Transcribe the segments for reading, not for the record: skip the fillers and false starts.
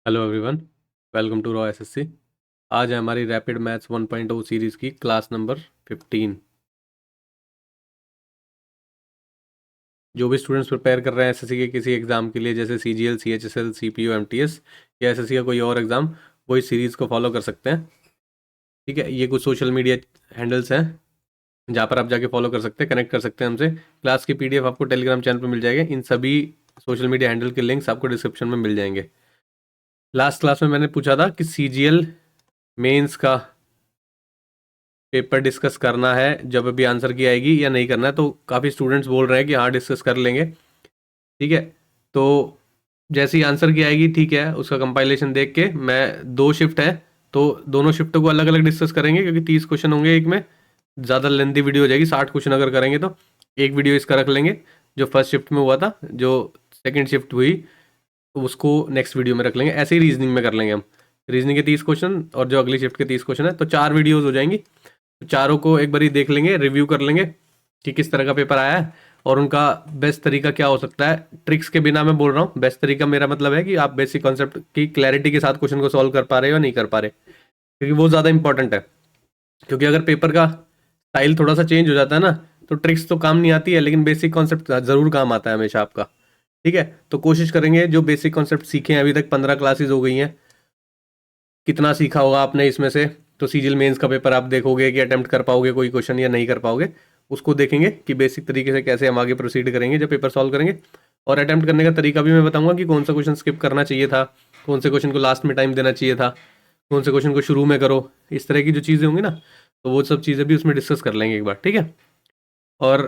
Hello everyone, welcome to raw SSC. आज है हमारी रैपिड मैथ्स 1.0 सीरीज़ की क्लास नंबर 15। जो भी स्टूडेंट्स प्रिपेयर कर रहे हैं एसएससी के किसी एग्ज़ाम के लिए, जैसे सीजीएल, सीएचएसएल, सीपीयू, एमटीएस या एसएससी का कोई और एग्ज़ाम, वो इस सीरीज़ को फॉलो कर सकते हैं। ठीक है, ये कुछ सोशल मीडिया हैंडल्स हैं जहाँ पर आप जाके फॉलो कर सकते हैं, कनेक्ट कर सकते हैं हमसे। क्लास की पीडीएफ आपको टेलीग्राम चैनल पर मिल जाएगा। इन सभी सोशल मीडिया हैंडल के लिंक्स आपको डिस्क्रिप्शन में मिल जाएंगे। लास्ट क्लास में मैंने पूछा था कि सीजीएल मेंस का पेपर डिस्कस करना है जब अभी आंसर की आएगी या नहीं करना है, तो काफ़ी स्टूडेंट्स बोल रहे हैं कि हाँ डिस्कस कर लेंगे। ठीक है, तो जैसे ही आंसर की आएगी, ठीक है, उसका कंपाइलेशन देख के मैं 2 शिफ्ट है तो दोनों शिफ्टों को अलग अलग डिस्कस करेंगे, क्योंकि 30 क्वेश्चन होंगे एक में, ज़्यादा लेंथी वीडियो हो जाएगी। 60 क्वेश्चन अगर करेंगे तो एक वीडियो इसका रख लेंगे जो फर्स्ट शिफ्ट में हुआ था, जो सेकेंड शिफ्ट हुई उसको नेक्स्ट वीडियो में रख लेंगे। ऐसे ही रीजनिंग में कर लेंगे हम। रीजनिंग के 30 क्वेश्चन और जो अगली शिफ्ट के 30 क्वेश्चन है, तो 4 वीडियोज़ हो जाएंगी। तो चारों को एक बारी देख लेंगे, रिव्यू कर लेंगे कि किस तरह का पेपर आया है और उनका बेस्ट तरीका क्या हो सकता है। ट्रिक्स के बिना मैं बोल रहा हूँ, बेस्ट तरीका मेरा मतलब है कि आप बेसिक कॉन्सेप्ट की क्लैरिटी के साथ क्वेश्चन को सॉल्व कर पा रहे हो या नहीं कर पा रहे, क्योंकि वो ज़्यादा इंपॉर्टेंट है। क्योंकि अगर पेपर का स्टाइल थोड़ा सा चेंज हो जाता है ना, तो ट्रिक्स तो काम नहीं आती है, लेकिन बेसिक कॉन्सेप्ट ज़रूर काम आता है हमेशा आपका। ठीक है, तो कोशिश करेंगे जो बेसिक कॉन्सेप्ट सीखे हैं, अभी तक 15 क्लासेज हो गई हैं, कितना सीखा होगा आपने इसमें से। तो सीजीएल मेंस का पेपर आप देखोगे कि अटेम्प्ट कर पाओगे कोई क्वेश्चन या नहीं कर पाओगे, उसको देखेंगे कि बेसिक तरीके से कैसे हम आगे प्रोसीड करेंगे जब पेपर सॉल्व करेंगे। और अटेम्प्ट करने का तरीका भी मैं बताऊंगा कि कौन सा क्वेश्चन स्किप करना चाहिए था, कौन से क्वेश्चन को लास्ट में टाइम देना चाहिए था, कौन से क्वेश्चन को शुरू में करो। इस तरह की जो चीज़ें होंगी ना, तो वो सब चीज़ें भी उसमें डिस्कस कर लेंगे एक बार। ठीक है, और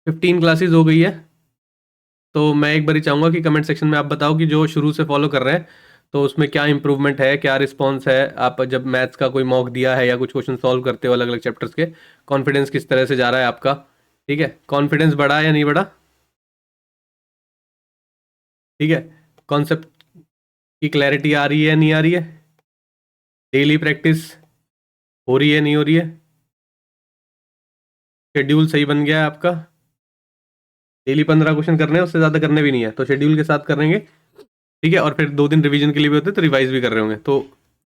15 क्लासेज हो गई है, तो मैं एक बार चाहूँगा कि कमेंट सेक्शन में आप बताओ कि जो शुरू से फॉलो कर रहे हैं तो उसमें क्या इंप्रूवमेंट है, क्या रिस्पॉन्स है। आप जब मैथ्स का कोई मॉक दिया है या कुछ क्वेश्चन सॉल्व करते हो अलग अलग चैप्टर्स के, कॉन्फिडेंस किस तरह से जा रहा है आपका। ठीक है, कॉन्फिडेंस बढ़ा या नहीं बढ़ा। ठीक है, कॉन्सेप्ट की क्लैरिटी आ रही है नहीं आ रही है, डेली प्रैक्टिस हो रही है नहीं हो रही है, शेड्यूल सही बन गया है आपका। डेली 15 क्वेश्चन करने हैं, उससे ज़्यादा करने भी नहीं है, तो शेड्यूल के साथ करेंगे। ठीक है, और फिर 2 दिन रिवीजन के लिए भी होते हैं, तो रिवाइज भी कर रहे होंगे। तो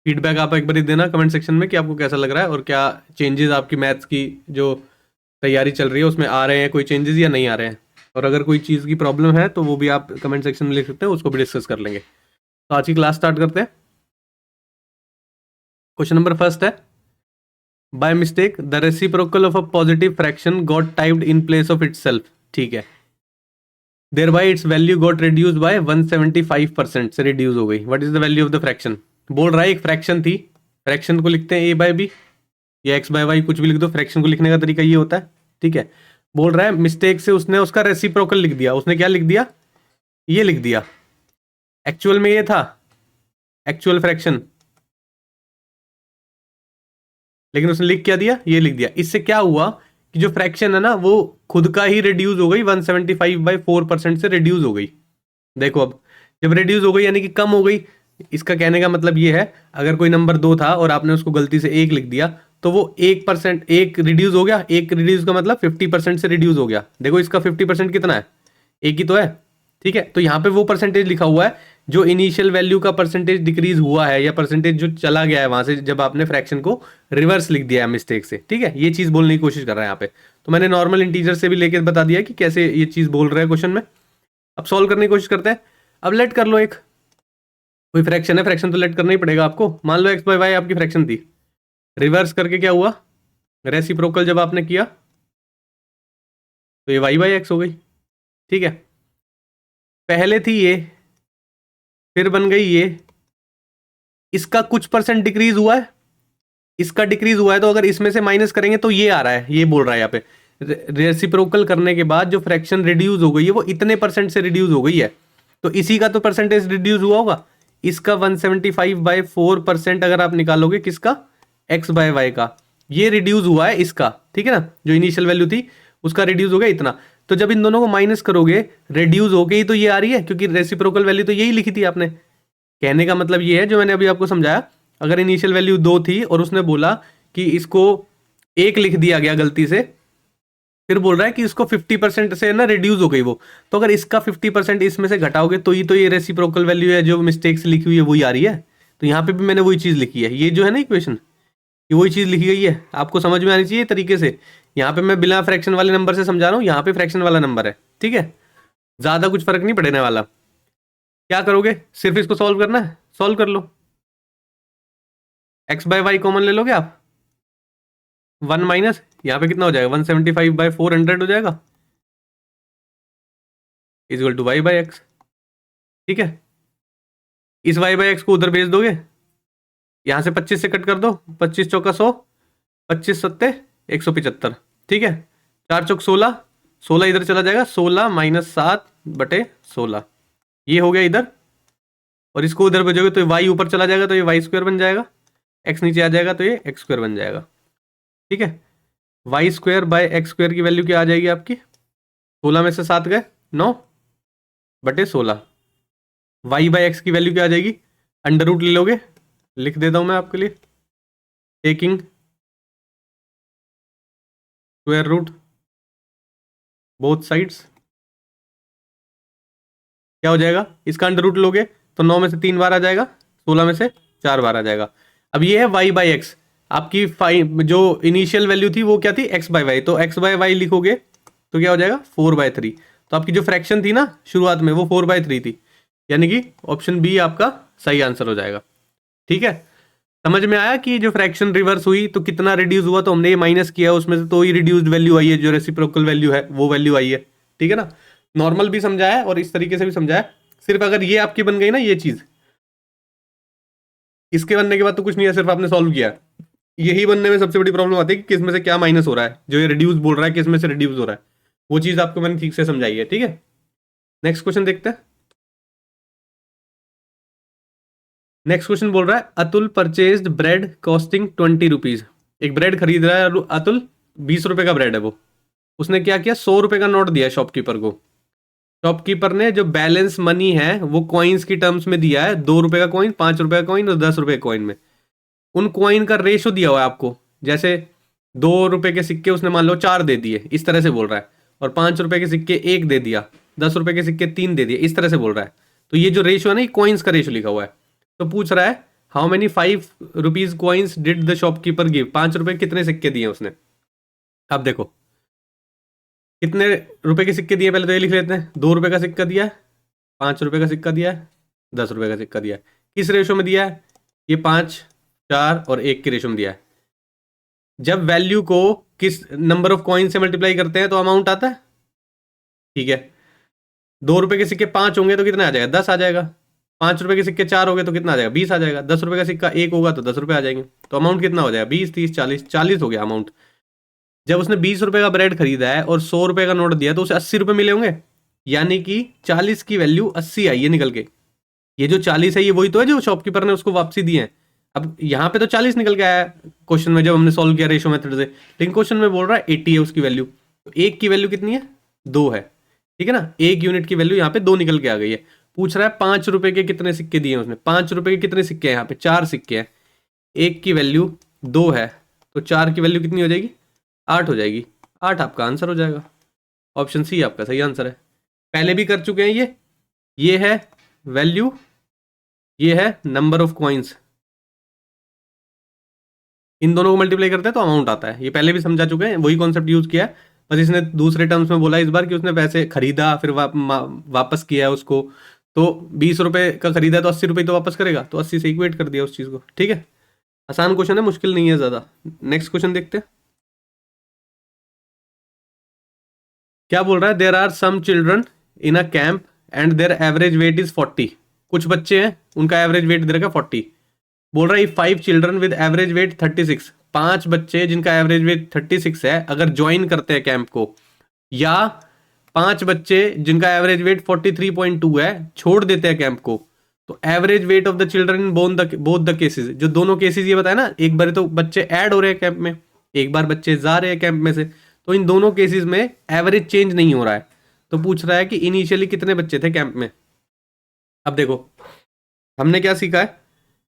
फीडबैक आप एक बार देना कमेंट सेक्शन में कि आपको कैसा लग रहा है और क्या चेंजेस आपकी मैथ्स की जो तैयारी चल रही है उसमें आ रहे हैं, कोई चेंजेस या नहीं आ रहे हैं। और अगर कोई चीज़ की प्रॉब्लम है तो वो भी आप कमेंट सेक्शन में लिख सकते हैं, उसको भी डिस्कस कर लेंगे। तो आज की क्लास स्टार्ट करते हैं। क्वेश्चन नंबर फर्स्ट है, by mistake the reciprocal of a positive fraction got typed in place of itself. ठीक है, there by its value got reduce by 175% से रिड्यूस हो गई। What is the value of the fraction. बोल रहा है एक फ्रैक्शन थी, फ्रैक्शन को लिखते हैं ए बाय बी या एक्स बाय वाई, कुछ भी लिख दो। फ्रैक्शन को लिखने का तरीका ये होता है। ठीक है, बोल रहा है मिस्टेक से उसने उसका रेसिप्रोकल लिख दिया। उसने क्या लिख दिया, ये लिख दिया। एक्चुअल में ये था एक्चुअल फ्रैक्शन, लेकिन उसने लिख क्या दिया, ये लिख दिया। इससे क्या हुआ कि जो फ्रैक्शन है ना, वो खुद का ही रिड्यूस हो गई, 175/4% से रिड्यूस हो गई। देखो अब जब रिड्यूस हो गई यानी कि कम हो गई। इसका कहने का मतलब ये है, अगर कोई नंबर 2 था और आपने उसको गलती से 1 लिख दिया, तो वो 1% एक रिड्यूस हो गया। एक रिड्यूस का मतलब 50% से रिड्यूस हो गया। देखो इसका 50% कितना है, एक ही तो है। ठीक है, तो यहाँ पे वो परसेंटेज लिखा हुआ है जो इनिशियल वैल्यू का परसेंटेज डिक्रीज हुआ है, या परसेंटेज जो चला गया है वहां से जब आपने फ्रैक्शन को रिवर्स लिख दिया है मिस्टेक से। ठीक है, ये चीज बोलने की कोशिश कर रहा है यहाँ पे। तो मैंने नॉर्मल इंटीजर से भी लेकर बता दिया कि कैसे ये चीज बोल रहा है क्वेश्चन में। अब सॉल्व करने की कोशिश करते हैं। अब लेट कर लो, एक कोई फ्रैक्शन है, फ्रैक्शन तो लेट करना ही पड़ेगा आपको। मान लो एक्स बाय वाई आपकी फ्रैक्शन थी, रिवर्स करके क्या हुआ, रेसिप्रोकल जब आपने किया तो ये वाई बाई एक्स हो गई। ठीक है, पहले थी ये, फिर बन गई ये, इसका कुछ परसेंट डिक्रीज हुआ है, इसका डिक्रीज हुआ है, तो अगर इसमें से माइनस करेंगे तो ये आ रहा है। ये बोल रहा है यहाँ पे रेसिप्रोकल करने के बाद जो फ्रैक्शन रिड्यूस हो गई है वो इतने परसेंट से रिड्यूस हो गई है, तो इसी का तो परसेंटेज रिड्यूस हुआ होगा। इसका 175/4% अगर आप निकालोगे किसका, एक्स बाय वाई का, ये रिड्यूस हुआ है इसका। ठीक है ना, जो इनिशियल वैल्यू थी उसका रिड्यूस हो गया इतना। तो जब इन दोनों को माइनस करोगे, रिड्यूस हो गई तो ये आ रही है, क्योंकि रेसिप्रोकल वैल्यू तो यही लिखी थी आपने। कहने का मतलब ये है जो मैंने अभी आपको समझाया, अगर इनिशियल वैल्यू 2 थी और उसने बोला कि इसको 1 लिख दिया गया गलती से, फिर बोल रहा है कि इसको 50% से ना रिड्यूस हो गई वो, तो अगर इसका 50% इसमें से घटाओगे तो ये रेसिप्रोकल वैल्यू है जो मिस्टेक से लिखी हुई है वही आ रही है। तो यहाँ पे भी मैंने वही चीज़ लिखी है, ये जो है ना इक्वेशन, ये वही चीज़ लिखी गई है, आपको समझ में आनी चाहिए तरीके से। यहाँ पे मैं बिना फ्रैक्शन वाले नंबर से समझा रहा हूँ, यहाँ पे फ्रैक्शन वाला नंबर है, ठीक है, ज़्यादा कुछ फर्क नहीं पड़ने वाला। क्या करोगे, सिर्फ इसको सॉल्व करना है, सॉल्व कर लो। एक्स बाय वाई कॉमन ले लोगे आप, 1 माइनस यहाँ पे कितना हो जाएगा, 175/400 हो जाएगा, equal to Y by X. ठीक है, इस वाई बाई एक्स को उधर भेज दोगे, यहाँ से 25 से कट कर दो, 25 चौका 100, 25 सत्ते 175, ठीक है, 4 चौक 16, 16 इधर चला जाएगा, 16 माइनस 7/16, ये हो गया इधर। और इसको उधर भेजोगे तो वाई ऊपर चला जाएगा तो ये वाई स्क्वायर बन जाएगा, एक्स नीचे आ जाएगा तो ये एक्स स्क्वायर बन जाएगा। ठीक है, Y square by X square की वैल्यू क्या आ जाएगी आपकी, 16 में से 7 गए 9/16। वाई बाय एक्स की वैल्यू क्या आ जाएगी, अंडर रूट ले लोगे, लिख देता हूं मैं आपके लिए, taking square root both sides, क्या हो जाएगा, इसका अंडर रूट लोगे तो 9 में से 3 बार आ जाएगा, 16 में से 4 बार आ जाएगा। अब ये है वाई बाई एक्स, आपकी जो इनिशियल वैल्यू थी वो क्या थी, एक्स बाय वाई, तो एक्स बाय वाई लिखोगे तो क्या हो जाएगा 4/3। तो आपकी जो फ्रैक्शन थी ना शुरुआत में वो 4/3 थी, यानी कि ऑप्शन बी आपका सही आंसर हो जाएगा। ठीक है, समझ में आया कि जो फ्रैक्शन रिवर्स हुई तो कितना रिड्यूस हुआ, तो हमने ये माइनस किया उसमें से, तो ही रिड्यूस्ड वैल्यू आई है, जो रेसिप्रोकल वैल्यू है वो वैल्यू आई है। ठीक है ना, नॉर्मल भी समझाया और इस तरीके से भी समझाया। सिर्फ अगर ये आपकी बन गई ना ये चीज, इसके बनने के बाद तो कुछ नहीं है, सिर्फ आपने सॉल्व किया। यही बनने में सबसे बड़ी प्रॉब्लम आती है कि किस में से क्या माइनस हो रहा है, जो ये रिड्यूस बोल रहा है किस में से रिड्यूस हो रहा है, वो चीज आपको मैंने ठीक से समझाई है। ठीक है, नेक्स्ट क्वेश्चन देखते हैं। नेक्स्ट क्वेश्चन बोल रहा है Atul purchased bread costing 20 rupees. एक ब्रेड खरीद रहा है अतुल, 20 रुपए का ब्रेड है वो, उसने क्या किया, 100 रुपए का नोट दिया शॉपकीपर को। शॉपकीपर ने जो बैलेंस मनी है वो कॉइन्स की टर्म्स में दिया है, 2 रुपए का कॉइन, 5 रुपए का कॉइन और 10 रुपए का कॉइन में। उन कॉइन का रेशो दिया हुआ है आपको, जैसे 2 रुपए के सिक्के उसने मान लो 4 दे दिए, इस तरह से बोल रहा है, और 5 रुपए के सिक्के 1 दे दिया, 10 रुपए के सिक्के 3 दे दिए, इस तरह से बोल रहा है। तो ये जो रेशो है ना, ये कॉइन्स का रेशो लिखा हुआ है। तो पूछ रहा है how many 5 rupees coins did the shopkeeper give, 5 रुपए कितने सिक्के दिए उसने। अब देखो कितने रुपए के सिक्के दिए, पहले तो ये लिख लेते हैं, 2 रुपए का सिक्का दिया है, 5 रुपए का सिक्का दिया है, 10 रुपए का सिक्का दिया है। किस रेशो में दिया है, ये 5, 4 और 1 के रेशो में दिया है। जब वैल्यू को किस नंबर ऑफ कॉइन से मल्टीप्लाई करते हैं तो अमाउंट आता है। ठीक है, 2 रुपए के सिक्के 5 होंगे तो कितना आ जाएगा, 10 आ जाएगा। 5 रुपए के सिक्के 4 हो गए तो कितना आ जाएगा, 20 आ जाएगा। 10 रुपए का सिक्का 1 होगा तो 10 रुपए आ जाएंगे। तो अमाउंट कितना हो जाएगा, 20, 30, 40, 40 हो गया अमाउंट। जब उसने 20 रुपए का ब्रेड खरीदा है और 100 रुपए का नोट दिया तो उसे 80 रुपए मिले होंगे, यानी कि 40 की वैल्यू 80 आई है निकल के। ये जो 40 है ये वही तो है जो शॉपकीपर ने उसको वापसी दी है। अब यहाँ पे तो 40 निकल के आया क्वेश्चन में जब हमने सॉल्व किया रेशो मेथड से, लेकिन क्वेश्चन में बोल रहा है 80 है उसकी वैल्यू। तो एक की वैल्यू कितनी है, 2 है। ठीक है ना, एक यूनिट की वैल्यू यहाँ पे 2 निकल के आ गई है। पूछ रहा है 5 रुपए के कितने सिक्के दिए उसने, 5 रुपए के कितने सिक्के हैं, यहाँ पे 4 सिक्के हैं, एक की वैल्यू 2 है, तो 4 की वैल्यू कितनी हो जाएगी, 8 हो जाएगी। 8 आपका आंसर हो जाएगा, ऑप्शन सी आपका सही आंसर है। पहले भी कर चुके हैं ये है वैल्यू, ये है नंबर ऑफ कॉइन्स, इन दोनों को मल्टीप्लाई करते हैं तो अमाउंट आता है। ये पहले भी समझा चुके हैं, वही कॉन्सेप्ट यूज किया है, बस इसने दूसरे टर्म्स में बोला इस बार कि उसने पैसे खरीदा फिर वापस किया है उसको। तो 20 रुपए का खरीदा तो 80 रुपए तो वापस करेगा, तो 80 से इक्वेट कर दिया उस चीज़ को। ठीक है, आसान क्वेश्चन है, मुश्किल नहीं है ज़्यादा। नेक्स्ट क्वेश्चन देखते हैं क्या बोल रहा है। There are some children in a camp and their average weight is 40। कुछ बच्चे हैं उनका एवरेज वेट दे रखा 40। बोल रहा है 5 चिल्ड्रन विद एवरेज वेट 36, 5 बच्चे जिनका एवरेज वेट 36 है अगर ज्वाइन करते हैं कैंप को, या 5 बच्चे जिनका एवरेज वेट 43.2 है छोड़ देते हैं कैंप को, तो average weight of the children in both the cases, जो दोनों केसेस ये बताया ना, एक बार तो बच्चे ऐड हो रहे हैं कैंप में, एक बार बच्चे जा रहे हैं कैंप में से, तो इन दोनों केसेस में एवरेज चेंज नहीं हो रहा है। तो पूछ रहा है कि इनिशियली कितने बच्चे थे कैंप में। अब देखो हमने क्या सीखा है,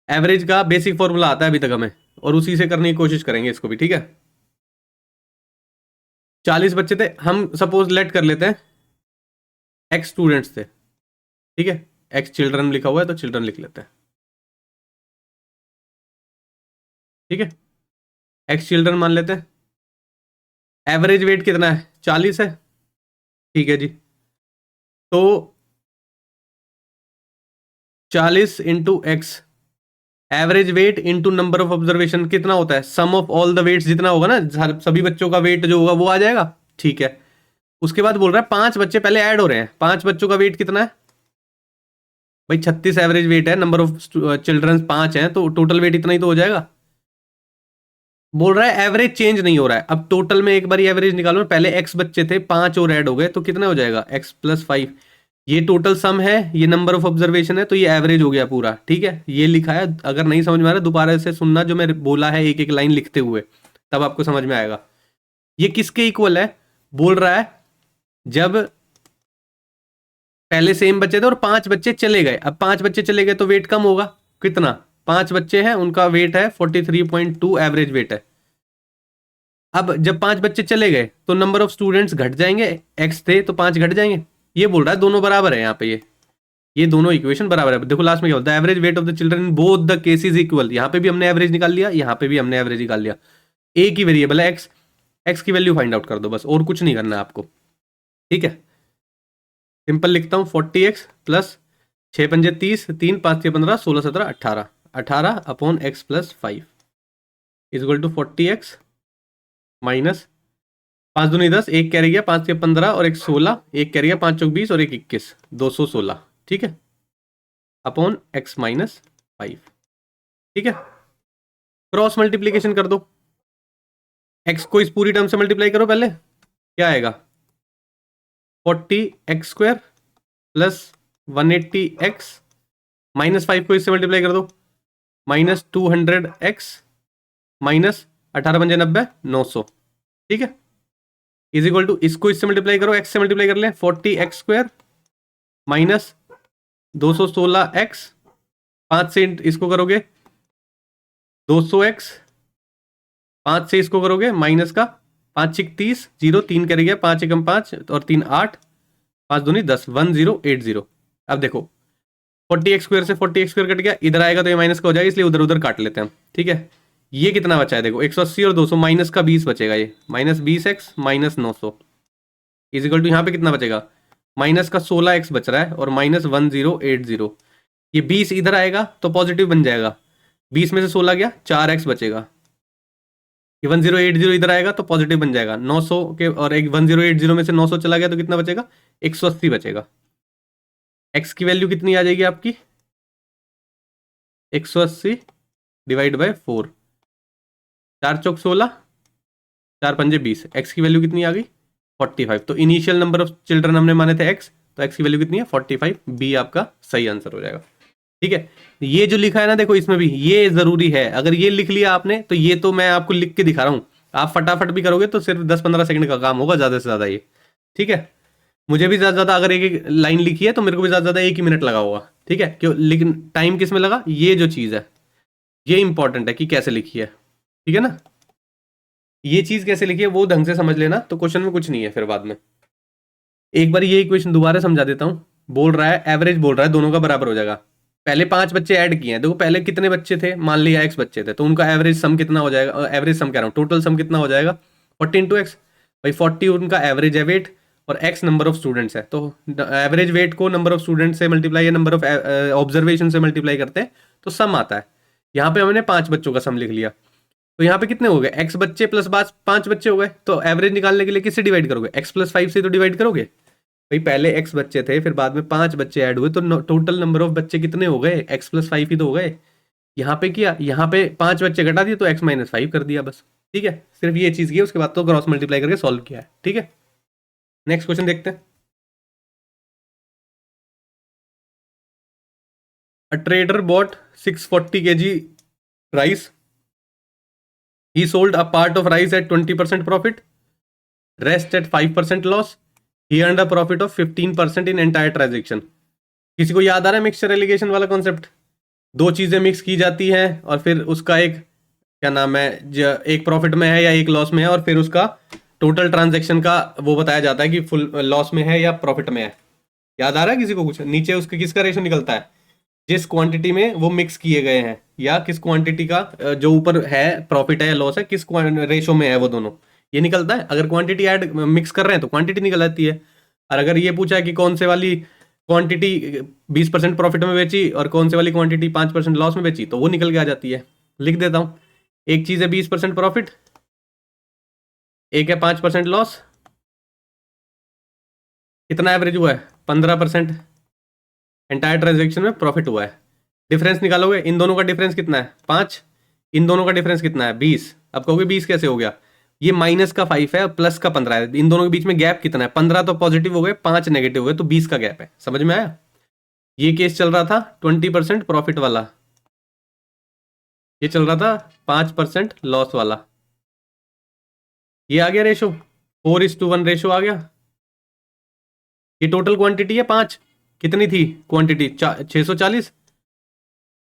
एवरेज का बेसिक फॉर्मूला आता है अभी तक हमें, और उसी से करने की कोशिश करेंगे इसको भी। ठीक है, 40 बच्चे थे, हम सपोज लेट कर लेते हैं x स्टूडेंट्स थे, ठीक है, x चिल्ड्रन लिखा हुआ है तो चिल्ड्रन लिख लेते हैं, ठीक है, x चिल्ड्रन मान लेते हैं। एवरेज वेट कितना है, 40 है, ठीक है जी। तो 40 into x, average weight into number of observation कितना होता है, सम ऑफ ऑल द वेट्स जितना होगा ना, सभी बच्चों का वेट जो होगा वो आ जाएगा, ठीक है। उसके बाद बोल रहा है 5 बच्चे पहले ऐड हो रहे हैं, 5 बच्चों का वेट कितना है भाई, 36 एवरेज वेट है, नंबर ऑफ चिल्ड्रंस 5 हैं, तो टोटल वेट इतना ही तो हो जाएगा। बोल रहा है एवरेज चेंज नहीं हो रहा है, अब टोटल में एक बार एवरेज निकालो, पहले एक्स बच्चे थे, 5 और ऐड हो गए, तो कितना हो जाएगा x प्लस 5, ये टोटल सम है, ये नंबर ऑफ ऑब्जर्वेशन है, तो ये एवरेज हो गया पूरा, ठीक है। ये लिखा है, अगर नहीं समझ में आ रहा दोबारा से सुनना जो मैं बोला है एक एक लाइन लिखते हुए, तब आपको समझ में आएगा। ये किसके इक्वल है, बोल रहा है जब पहले सेम बच्चे थे और 5 बच्चे चले गए, अब 5 बच्चे चले गए तो वेट कम होगा, कितना, 5 बच्चे हैं उनका वेट है 43.2 एवरेज वेट है। अब जब 5 बच्चे चले गए तो नंबर ऑफ स्टूडेंट्स घट जाएंगे, x थे तो 5 घट जाएंगे, ये बोल रहा है दोनों बराबर है यहाँ पे, ये दोनों इक्वेशन बराबर है। देखो लास्ट में क्या होता है, average weight of the children in both the cases equal, यहाँ पे भी हमने एवरेज निकाल लिया, यहाँ पे भी हमने एवरेज निकाल लिया, एक ही वेरिएबल है x, x की वैल्यू फाइंड आउट कर दो बस, और कुछ नहीं करना है आपको, ठीक है। सिंपल लिखता हूँ 40x प्लस 6 पंजे 30, 3 5 6 15 16 17 18, 18 upon x plus 5 is equal to 40x minus 5 दूनी 10, एक कैरी गया, 5 के 15 और एक 16, एक कैरी गया, 5 चौक 20 और एक 21, 216, ठीक है, अपॉन x माइनस 5, ठीक है। क्रॉस मल्टीप्लीकेशन कर दो, x को इस पूरी टर्म से मल्टीप्लाई करो पहले, क्या आएगा 40x² प्लस 180x माइनस 5 को इससे मल्टीप्लाई कर दो, माइनस 200x माइनस 18 पंजे 90, 900, ठीक है, इज इक्वल टू इसको इससे मल्टीप्लाई करो, x से मल्टीप्लाई कर लें, 40x² माइनस 216x, 5 से इसको करोगे 200x, 5 से इसको करोगे माइनस का 5 छिक 30, 0 3 करेगा, 5 एकम 5 और 3 8, 5 दूनी 10, 1080। अब देखो 40x² से 40x² कट गया, इधर आएगा तो ये माइनस का हो जाएगा, इसलिए उधर उधर काट लेते हैं हम, ठीक है। ये कितना बचा है देखो 180 और 200, माइनस का 20 बचेगा, ये minus 20x minus 900 is equal to यहाँ पे कितना बचेगा, माइनस का 16x बच रहा है और माइनस 1080, ये 20 इधर आएगा तो पॉजिटिव बन जाएगा, 20 में से 16 गया, 4x बचेगा, ये 1080 इधर आएगा तो पॉजिटिव बन जाएगा, 900 के और एक 1080 में से 900 चला गया तो कितना बचेगा, 180 बचेगा। x की वैल्यू कितनी आ जाएगी आपकी, 180 डिवाइड बाय 4, 4 चौक 16, 4 पंजे 20, x की वैल्यू कितनी आ गई 45। तो इनिशियल नंबर ऑफ चिल्ड्रन हमने माने थे x, तो x की वैल्यू कितनी है 45, बी आपका सही आंसर हो जाएगा, ठीक है। ये जो लिखा है ना देखो इसमें भी ये जरूरी है, अगर ये लिख लिया आपने तो ये तो मैं आपको लिख के दिखा रहा हूं, आप फटाफट भी करोगे तो सिर्फ 10-15 सेकंड का काम होगा ज्यादा से ज्यादा ये, ठीक है। मुझे भी ज्यादा ज्यादा अगर एक एक लाइन लिखी है तो मेरे को भी ज्यादा ज्यादा 1 ही मिनट लगा होगा, ठीक है, क्यों, लेकिन टाइम किस में लगा, ये जो चीज है ये इंपॉर्टेंट है कि कैसे लिखी है, ठीक है ना, ये चीज कैसे लिखी है वो ढंग से समझ लेना, तो क्वेश्चन में कुछ नहीं है फिर बाद में। एक बार ये इक्वेशन दोबारा समझा देता हूं, बोल रहा है एवरेज, बोल रहा है दोनों का बराबर हो जाएगा, पहले 5 बच्चे ऐड किए हैं, देखो पहले कितने बच्चे थे, मान लिया x बच्चे थे, तो उनका एवरेज सम कितना हो जाएगा, एवरेज सम कह रहा हूँ, टोटल सम कितना हो जाएगा 40 इंटू एक्स, भाई 40 उनका एवरेज है वेट और x नंबर ऑफ स्टूडेंट्स है, तो एवरेज वेट को नंबर ऑफ स्टूडेंट्स से मल्टीप्लाई या नंबर ऑफ ऑब्जर्वेशन से मल्टीप्लाई करते हैं तो सम आता है। यहाँ पे हमने 5 बच्चों का सम लिख लिया, तो यहाँ पे कितने हो गए x बच्चे प्लस 5 बच्चे हो गए, तो एवरेज निकालने के लिए किससे डिवाइड करोगे, x प्लस 5 से तो डिवाइड करोगे, भाई पहले x बच्चे थे फिर बाद में 5 बच्चे ऐड हुए, तो टोटल नंबर ऑफ बच्चे कितने हो गए, x प्लस 5 ही तो हो गए। यहाँ पे किया, यहाँ पे 5 बच्चे घटा दिए तो x माइनस 5 कर दिया बस, ठीक है, सिर्फ ये चीज की, उसके बाद तो क्रॉस मल्टीप्लाई करके सॉल्व किया है, ठीक है। नेक्स्ट क्वेश्चन देखते हैं। A trader bought 640 kg rice, he sold a part of rice at 20% profit, rest at 5% loss, he earned a profit of 15% in entire transaction। किसी को याद आ रहा है मिक्सचर एलिगेशन वाला कॉन्सेप्ट, दो चीजें मिक्स की जाती हैं और फिर उसका एक क्या नाम है, एक प्रॉफिट में है या एक लॉस में है और फिर उसका टोटल ट्रांजैक्शन का वो बताया जाता है कि फुल लॉस में है या प्रॉफिट में है। याद आ रहा है किसी को कुछ? नीचे उसके किसका रेशो निकलता है? जिस क्वांटिटी में वो मिक्स किए गए हैं, या किस क्वांटिटी का जो ऊपर है प्रॉफिट है या लॉस है, किस रेशो में है वो दोनों, ये निकलता है। अगर क्वांटिटी ऐड मिक्स कर रहे हैं तो क्वांटिटी निकल आती है। और अगर ये पूछा है कि कौन से वाली क्वांटिटी 20% प्रॉफिट में बेची और कौन से वाली क्वांटिटी 5% लॉस में बेची, तो वो निकल के आ जाती है। लिख देता हूँ, एक चीज़ है 20% प्रॉफिट, एक है 5% लॉस। कितना एवरेज हुआ है? 15% एंटायर ट्रांजेक्शन में प्रॉफिट हुआ है। डिफरेंस निकालोगे, इन दोनों का डिफरेंस कितना है? 5। इन दोनों का डिफरेंस कितना है? 20। अब कहोगे 20 कैसे हो गया? ये -5 है, +15 है, इन दोनों के बीच में गैप कितना है? 15 तो पॉजिटिव हो गए, 5 नेगेटिव हो गए, तो 20 का गैप है। समझ में आया? ये केस चल रहा था 20% प्रॉफिट वाला, ये चल रहा था 5% लॉस वाला। ये आ गया रेशो, 4:1 रेशो आ गया। ये टोटल क्वांटिटी है 5। कितनी थी क्वांटिटी? 640।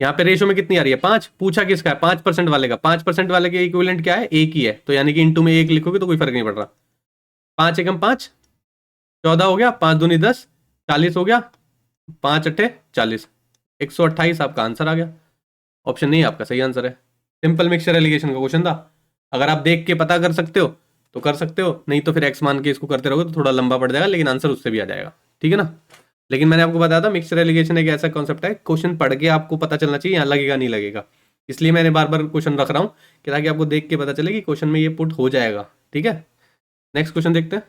यहाँ पे रेशो में कितनी आ रही है? 5। पूछा किसका है? 5% वाले का। 5% वाले के इक्विवेलेंट क्या है? एक ही है, तो यानी कि इंटू में एक लिखोगे तो कोई फर्क नहीं पड़ रहा। 5 एकम 5, 14 हो गया, 5 दूनी 10, 40 हो गया, 5 अट्ठे 40, 128 आपका आंसर आ गया। ऑप्शन नहीं आपका सही आंसर है। सिंपल मिक्सचर एलिगेशन का क्वेश्चन था। अगर आप देख के पता कर सकते हो तो कर सकते हो, नहीं तो फिर एक्स मान के इसको करते रहोगे तो थोड़ा लंबा पड़ जाएगा, लेकिन आंसर उससे भी आ जाएगा। ठीक है ना? लेकिन मैंने आपको बताया था मिक्सचर एलिगेशन एक ऐसा कॉन्सेप्ट है, क्वेश्चन पढ़ के आपको पता चलना चाहिए यहाँ लगेगा नहीं लगेगा। इसलिए मैंने बार बार क्वेश्चन रख रहा हूँ कि ताकि आपको देख के पता चले कि क्वेश्चन में ये पुट हो जाएगा। ठीक है, नेक्स्ट क्वेश्चन देखते हैं।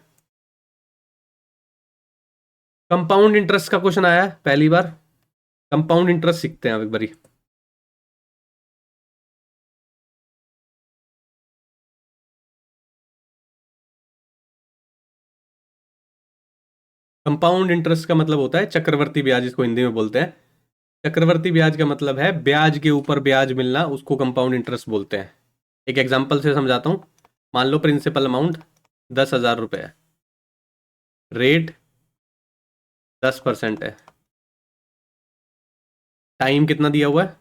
कंपाउंड इंटरेस्ट का क्वेश्चन आया है पहली बार। कंपाउंड इंटरेस्ट सीखते हैं अब एक बारी। कंपाउंड इंटरेस्ट का मतलब होता है चक्रवर्ती ब्याज, इसको हिंदी में बोलते हैं। चक्रवर्ती ब्याज का मतलब है ब्याज के ऊपर ब्याज मिलना, उसको कंपाउंड इंटरेस्ट बोलते हैं। एक एग्जांपल से समझाता हूँ। मान लो प्रिंसिपल अमाउंट 10,000 रुपये है, रेट 10% है, टाइम कितना दिया हुआ है?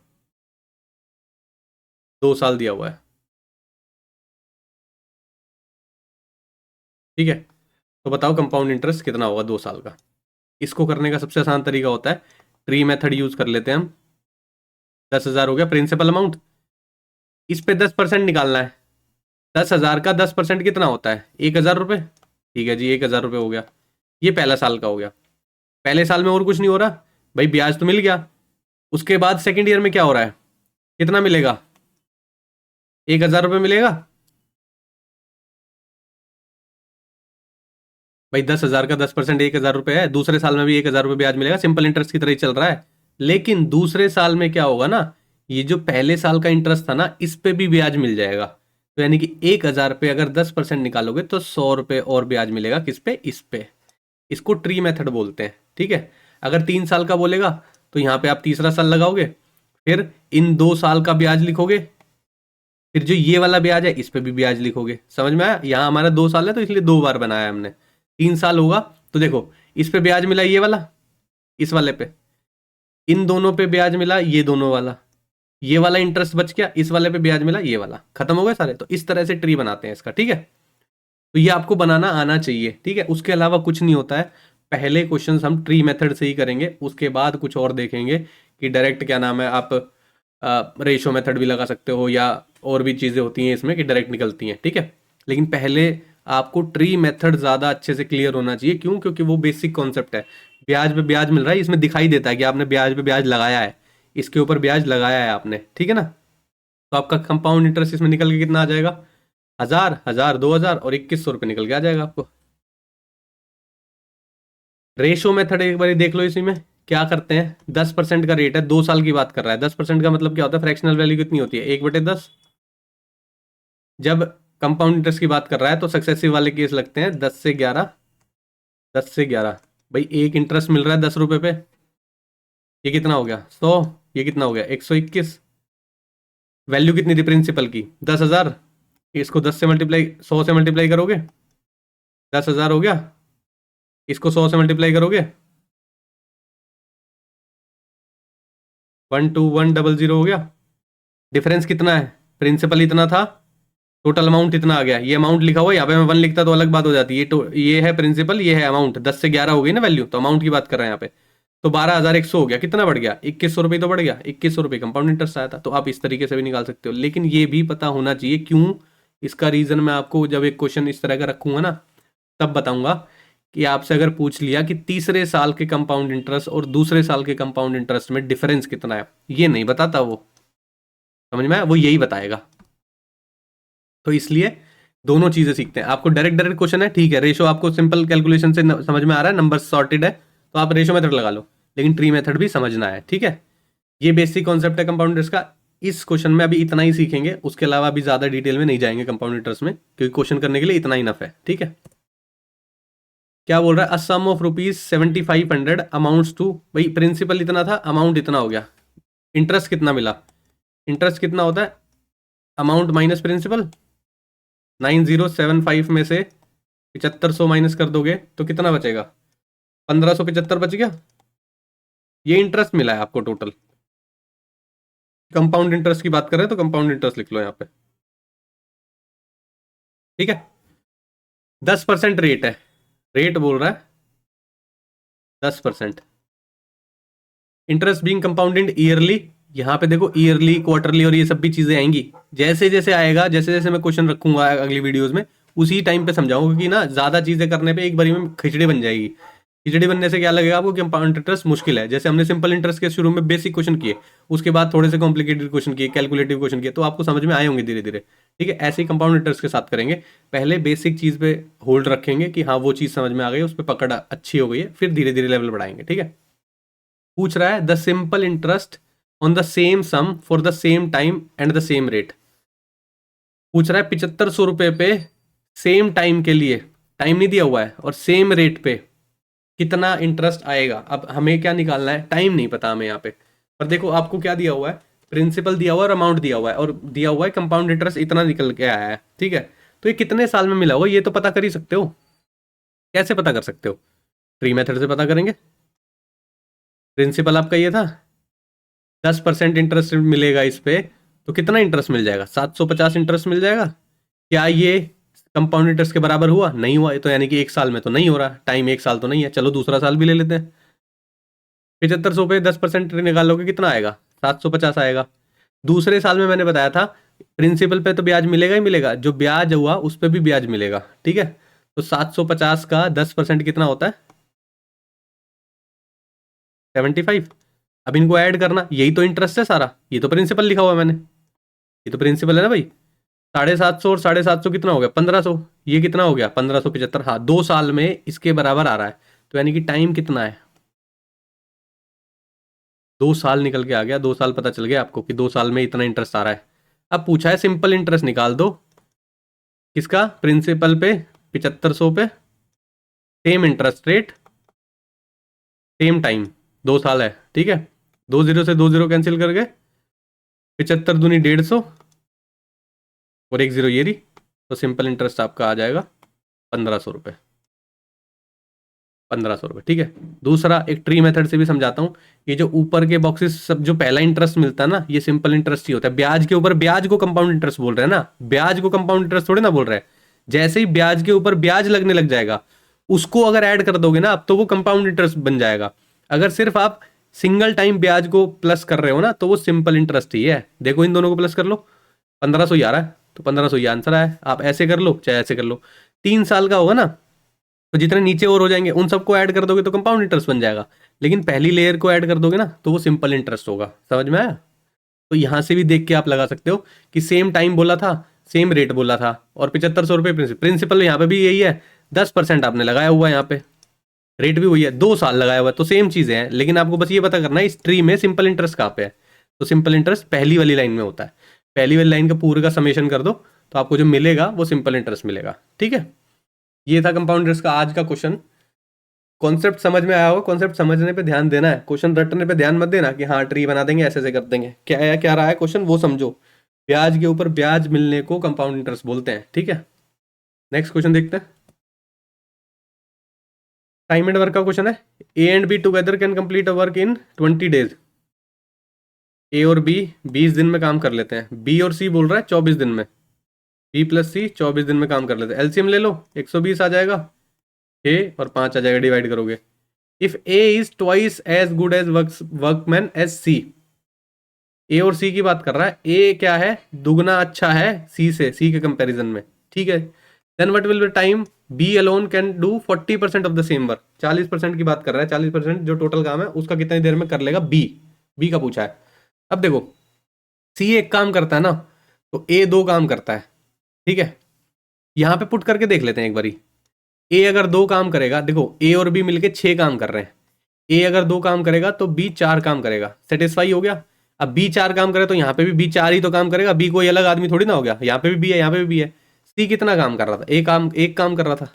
2 साल दिया हुआ है। ठीक है, तो बताओ कंपाउंड इंटरेस्ट कितना होगा 2 साल का? इसको करने का सबसे आसान तरीका होता है ट्री मेथड यूज कर लेते हैं हम। 10,000 हो गया प्रिंसिपल अमाउंट, इस पे 10% निकालना है। 10,000 का 10% कितना होता है? 1,000 रुपये। ठीक है जी, 1,000 रुपये हो गया। ये पहला साल का हो गया। पहले साल में और कुछ नहीं हो रहा भाई, ब्याज तो मिल गया। उसके बाद सेकंड ईयर में क्या हो रहा है? कितना मिलेगा? 1,000 रुपये मिलेगा भाई। 10,000 का 10% 1,000 रुपये है। दूसरे साल में भी 1,000 रुपये ब्याज मिलेगा, सिंपल इंटरेस्ट की तरह ही चल रहा है। लेकिन दूसरे साल में क्या होगा ना, ये जो पहले साल का इंटरेस्ट था ना, इस पे भी ब्याज मिल जाएगा। तो यानी कि 1,000 पे अगर 10% निकालोगे तो 100 रुपये और ब्याज मिलेगा। किस पे? इस पे। इसको ट्री मेथड बोलते हैं। ठीक है, अगर 3 साल का बोलेगा तो यहाँ पे आप तीसरा साल लगाओगे, फिर इन 2 साल का ब्याज लिखोगे, फिर जो ये वाला ब्याज है इस पे भी ब्याज लिखोगे। समझ में आया? यहाँ हमारा 2 साल है तो इसलिए 2 बार बनाया है हमने। 3 साल होगा तो देखो, इस पे ब्याज मिला ये वाला, इस वाले पे, इन दोनों पे ब्याज मिला ये दोनों वाला, ये वाला इंटरेस्ट बच गया, इस वाले पे ब्याज मिला ये वाला, खत्म हो गए सारे। तो इस तरह से ट्री बनाते हैं इसका। ठीक है, तो ये आपको बनाना आना चाहिए। ठीक है, उसके अलावा कुछ नहीं होता है। पहले क्वेश्चंस हम ट्री मेथड से ही करेंगे, उसके बाद कुछ और देखेंगे कि डायरेक्ट क्या नाम है, आप रेशो मेथड भी लगा सकते हो, या और भी चीज़ें होती हैं इसमें कि डायरेक्ट निकलती हैं। ठीक है, लेकिन पहले आपको ट्री मेथड ज़्यादा अच्छे से क्लियर होना चाहिए। क्यों? क्योंकि वो बेसिक कॉन्सेप्ट है। ब्याज पे ब्याज मिल रहा है, इसमें दिखाई देता है कि आपने ब्याज पे ब्याज लगाया है, इसके ऊपर ब्याज लगाया है आपने। ठीक है ना? तो आपका कंपाउंड इंटरेस्ट इसमें निकल के कितना आ जाएगा? 1,000, 1,000, 2,000 और 2,100 रुपये निकल के आ जाएगा आपको। रेशो मेथड एक बार देख लो। इसी में क्या करते हैं, 10% का रेट है, 2 साल की बात कर रहा है। 10% का मतलब क्या होता है? फ्रैक्शनल वैल्यू कितनी होती है? 1/10। जब कंपाउंड इंटरेस्ट की बात कर रहा है तो सक्सेसिव वाले केस लगते हैं 10 से 11, 10 से 11। भाई एक इंटरेस्ट मिल रहा है 10 रुपये पे, ये कितना हो गया? 100। ये कितना हो गया? 121। वैल्यू कितनी थी प्रिंसिपल की? 10,000। इसको 10 से मल्टीप्लाई, 100 से मल्टीप्लाई करोगे, 10,000 हो गया। इसको 100 से मल्टीप्लाई करोगे, 12100 हो गया। डिफरेंस कितना है? प्रिंसिपल इतना था टोटल अमाउंट इतना आ गया, ये अमाउंट लिखा हुआ है, यहाँ पे मैं 1 लिखता तो अलग बात हो जाती है। ये है प्रिंसिपल, ये है अमाउंट, 10 से 11 हो गई ना वैल्यू, तो अमाउंट की बात कर रहे हैं यहाँ पे। तो 12,100 हो गया, कितना बढ़ गया, 2100 रुपये तो बढ़ गया, 2100 रुपये कंपाउंड इंटरेस्ट आया था। तो आप इस तरीके से भी निकाल सकते हो, लेकिन ये भी पता होना चाहिए क्यों। इसका रीजन मैं आपको जब एक क्वेश्चन इस तरह का रखूंगा ना तब बताऊंगा, कि आपसे अगर पूछ लिया कि तीसरे साल के कंपाउंड इंटरेस्ट और दूसरे साल के कंपाउंड इंटरेस्ट में डिफरेंस कितना है, ये नहीं बताता वो, समझ में आया, वो यही बताएगा। तो इसलिए दोनों चीजें सीखते हैं। आपको डायरेक्ट डायरेक्ट क्वेश्चन है, ठीक है, रेशो आपको सिंपल कैलकुलेशन से समझ में आ रहा है, नंबर सॉर्टेड है, तो आप रेशो मेथड लगा लो, लेकिन ट्री मेथड भी समझना है, ठीक है। ये बेसिक कॉन्सेप्ट है कंपाउंड इंटरेस्ट का। इस क्वेश्चन में अभी इतना ही सीखेंगे, उसके अलावा अभी ज्यादा डिटेल में नहीं जाएंगे कंपाउंड इंटरेस्ट में, क्योंकि क्वेश्चन करने के लिए इतना इनफ है, ठीक है। क्या बोल रहा है, अ सम ऑफ ₹7500 अमाउंट्स टू, भाई प्रिंसिपल इतना था, अमाउंट इतना हो गया, इंटरेस्ट कितना मिला, इंटरेस्ट कितना होता है, अमाउंट माइनस प्रिंसिपल। 9075 में से 7500 माइनस कर दोगे तो कितना बचेगा, 1575 बच गया। ये इंटरेस्ट मिला है आपको टोटल। कंपाउंड इंटरेस्ट की बात कर रहे हैं तो कंपाउंड इंटरेस्ट लिख लो यहाँ पे, ठीक है। 10% रेट है, रेट बोल रहा है 10%। इंटरेस्ट बीइंग कंपाउंडेड ईयरली, यहाँ पे देखो ईयरली, क्वार्टरली और ये सब भी चीजें आएंगी। जैसे जैसे आएगा, जैसे जैसे मैं क्वेश्चन रखूंगा अगली वीडियोस में, उसी टाइम पे समझाऊंगा, क्योंकि ना ज्यादा चीजें करने पे एक बारी में खिचड़ी बन जाएगी। खिचड़ी बनने से क्या लगेगा आपको, कि कंपाउंड इंटरेस्ट मुश्किल है। जैसे हमने सिंपल इंटरेस्ट के शुरू में बेसिक क्वेश्चन किए, उसके बाद थोड़े से कॉम्प्लिकेटेड क्वेश्चन किए, कैलकुलेटिव क्वेश्चन किए, तो आपको समझ में आए होंगे धीरे धीरे, ठीक है। ऐसे ही कंपाउंड इंटरेस्ट के साथ करेंगे, पहले बेसिक चीज पे होल्ड रखेंगे कि हाँ वो चीज समझ में आ गई, उस पर पकड़ अच्छी हो गई है, फिर धीरे धीरे लेवल बढ़ाएंगे, ठीक है। पूछ रहा है the simple interest on the same sum for the same time and the same rate. पूछ रहा है 7500 रुपये पे सेम टाइम के लिए, टाइम नहीं दिया हुआ है, और सेम रेट पे कितना इंटरेस्ट आएगा। अब हमें क्या निकालना है, टाइम नहीं पता हमें यहाँ पे, पर देखो आपको क्या दिया हुआ है, प्रिंसिपल दिया हुआ है और अमाउंट दिया हुआ है, और दिया हुआ है कंपाउंड इंटरेस्ट इतना निकल के आया है, ठीक है। तो ये कितने साल में मिला होगा ये तो पता कर ही सकते हो। कैसे पता कर सकते हो, ट्री मेथड से पता करेंगे। प्रिंसिपल आपका ये था, 10% इंटरेस्ट मिलेगा इस पे, तो कितना इंटरेस्ट मिल जाएगा, 750 इंटरेस्ट मिल जाएगा। क्या ये कंपाउंड इंटरेस्ट के बराबर हुआ, नहीं हुआ, तो यानी कि एक साल में तो नहीं हो रहा, टाइम एक साल तो नहीं है, चलो दूसरा साल भी ले लेते हैं। 7500 पे 10% निकालोगे कितना आएगा, 750 आएगा। दूसरे साल में मैंने बताया था प्रिंसिपल पे तो ब्याज मिलेगा ही मिलेगा, जो ब्याज हुआ उस पर भी ब्याज मिलेगा, ठीक है। तो 750 का 10% कितना होता है, 75। अब इनको ऐड करना, यही तो इंटरेस्ट है सारा, ये तो प्रिंसिपल लिखा हुआ है मैंने, ये तो प्रिंसिपल है ना भाई। 750 और 750 कितना हो गया, 1500। ये कितना हो गया, 1575, हाँ 2 साल में इसके बराबर आ रहा है। तो यानी कि टाइम कितना है, 2 साल निकल के आ गया, 2 साल पता चल गया आपको कि 2 साल में इतना इंटरेस्ट आ रहा है। अब पूछा है सिंपल इंटरेस्ट निकाल दो, किसका, प्रिंसिपल पे 7500 पे, same interest rate, same time, 2 साल है, ठीक है। 20 से 20 कैंसिल करके 75 दूनी 150 और 10 ये रही, तो सिंपल इंटरेस्ट आपका आ जाएगा 1500 रुपये, 1500 रुपये, ठीक है। दूसरा एक ट्री मेथड से भी समझाता हूँ। ये जो ऊपर के बॉक्सेस सब, जो पहला इंटरेस्ट मिलता है ना, ये सिंपल इंटरेस्ट ही होता है। ब्याज के ऊपर ब्याज को कंपाउंड इंटरेस्ट बोल रहे हैं ना, ब्याज को कंपाउंड इंटरेस्ट थोड़ी ना बोल रहे हैं। जैसे ही ब्याज के ऊपर ब्याज लगने लग जाएगा, उसको अगर ऐड कर दोगे ना अब, तो वो कंपाउंड इंटरेस्ट बन जाएगा। अगर सिर्फ आप सिंगल टाइम ब्याज को प्लस कर रहे हो ना, तो वो सिंपल इंटरेस्ट ही है। देखो इन दोनों को प्लस कर लो, 1500 ही आ रहा है, तो 1500 ही आंसर आया। आप ऐसे कर लो चाहे ऐसे कर लो, 3 साल का होगा ना, तो जितने नीचे और हो जाएंगे उन सबको ऐड कर दोगे तो कंपाउंड इंटरेस्ट बन जाएगा। लेकिन पहली लेयर को ऐड कर दोगे ना तो वो सिंपल इंटरेस्ट होगा, समझ में आया। तो यहां से भी देख के आप लगा सकते हो कि सेम टाइम बोला था, सेम रेट बोला था, और 7500 रुपये प्रिंसिपल यहाँ पे भी यही है, 10% आपने लगाया हुआ है यहाँ पे, रेट भी वही है, 2 साल लगाया हुआ है, तो सेम चीजें हैं। लेकिन आपको बस ये पता करना है इस ट्री में सिंपल इंटरेस्ट कहाँ पे है। तो सिंपल इंटरेस्ट पहली वाली लाइन में होता है, पहली वाली लाइन का पूरे का समेशन कर दो, तो आपको जो मिलेगा वो सिंपल इंटरेस्ट मिलेगा, ठीक है। ये था कंपाउंड इंटरेस्ट का आज का क्वेश्चन। कॉन्सेप्ट समझ में आया होगा, कॉन्सेप्ट समझने पे ध्यान देना है, क्वेश्चन रटने पे ध्यान मत देना कि हाँ ट्री बना देंगे ऐसे ऐसे कर देंगे, क्या है क्या रहा है क्वेश्चन वो समझो। ब्याज के ऊपर ब्याज मिलने को कंपाउंड इंटरेस्ट बोलते हैं, ठीक है। नेक्स्ट क्वेश्चन देखते हैं। टाइम एंड वर्क का क्वेश्चन है। A and B together can complete a work in 20 days. A और बी 20 दिन में काम कर लेते हैं, बी और सी बोल रहा है 24 दिन में। बी प्लस सी 24 दिन में काम कर लेते हैं। एलसीएम ले लो, 120 आ जाएगा, 6 और 5 आ जाएगा, डिवाइड करोगे। If A is twice as good as workman as C, A और सी की बात कर रहा है, ए क्या है, दुगना अच्छा है सी से, सी के कंपैरिजन में, ठीक है। Then what will be time, B alone can do 40% of the same work, 40% की बात कर रहा है, 40% जो टोटल काम है उसका कितनी देर में कर लेगा बी, बी का पूछा है। अब देखो सी एक काम करता है ना, तो ए दो काम करता है, ठीक है। यहां पे पुट करके देख लेते हैं एक बारी। ए अगर दो काम करेगा, देखो ए और बी मिलके 6 काम कर रहे हैं, ए अगर दो काम करेगा तो बी 4 काम करेगा, सेटिस्फाई हो गया। अब बी 4 काम करे तो यहाँ पे भी बी 4 ही तो काम करेगा, बी कोई अलग आदमी थोड़ी ना हो गया, यहाँ पे भी बी है, यहाँ पे भी बी है। सी कितना काम कर रहा था, एक काम कर रहा था,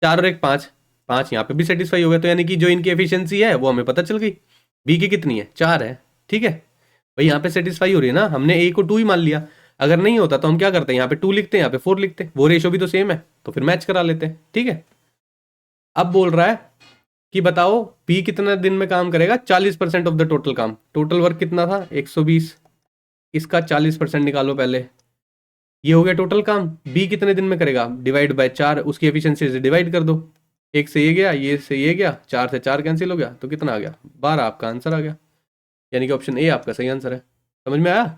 4 और 1 5, 5 यहाँ पे भी सेटिस्फाई हो गया। तो यानी कि जो इनकी एफिशिएंसी है वो हमें पता चल गई, बी की कितनी है, 4 है, ठीक है भाई। यहाँ पे सेटिस्फाई हो रही है ना, हमने ए को 2 ही मान लिया। अगर नहीं होता तो हम क्या करते हैं, यहाँ पे 2 लिखते हैं, यहाँ पे 4 लिखते हैं, वो रेशो भी तो सेम है, तो फिर मैच करा लेते हैं, ठीक है। अब बोल रहा है कि बताओ बी कितना दिन में काम करेगा, 40% ऑफ द टोटल काम, टोटल वर्क कितना था 120, इसका 40% निकालो पहले, ये हो गया टोटल काम। बी कितने दिन में करेगा, डिवाइड बाय 4, उसकी एफिशिएंसी से डिवाइड कर दो, एक से ये गया, ये से ये गया, 4 से 4 कैंसिल हो गया, तो कितना आ गया 12, आपका आंसर आ गया। यानी कि ऑप्शन ए आपका सही आंसर है। समझ में आया,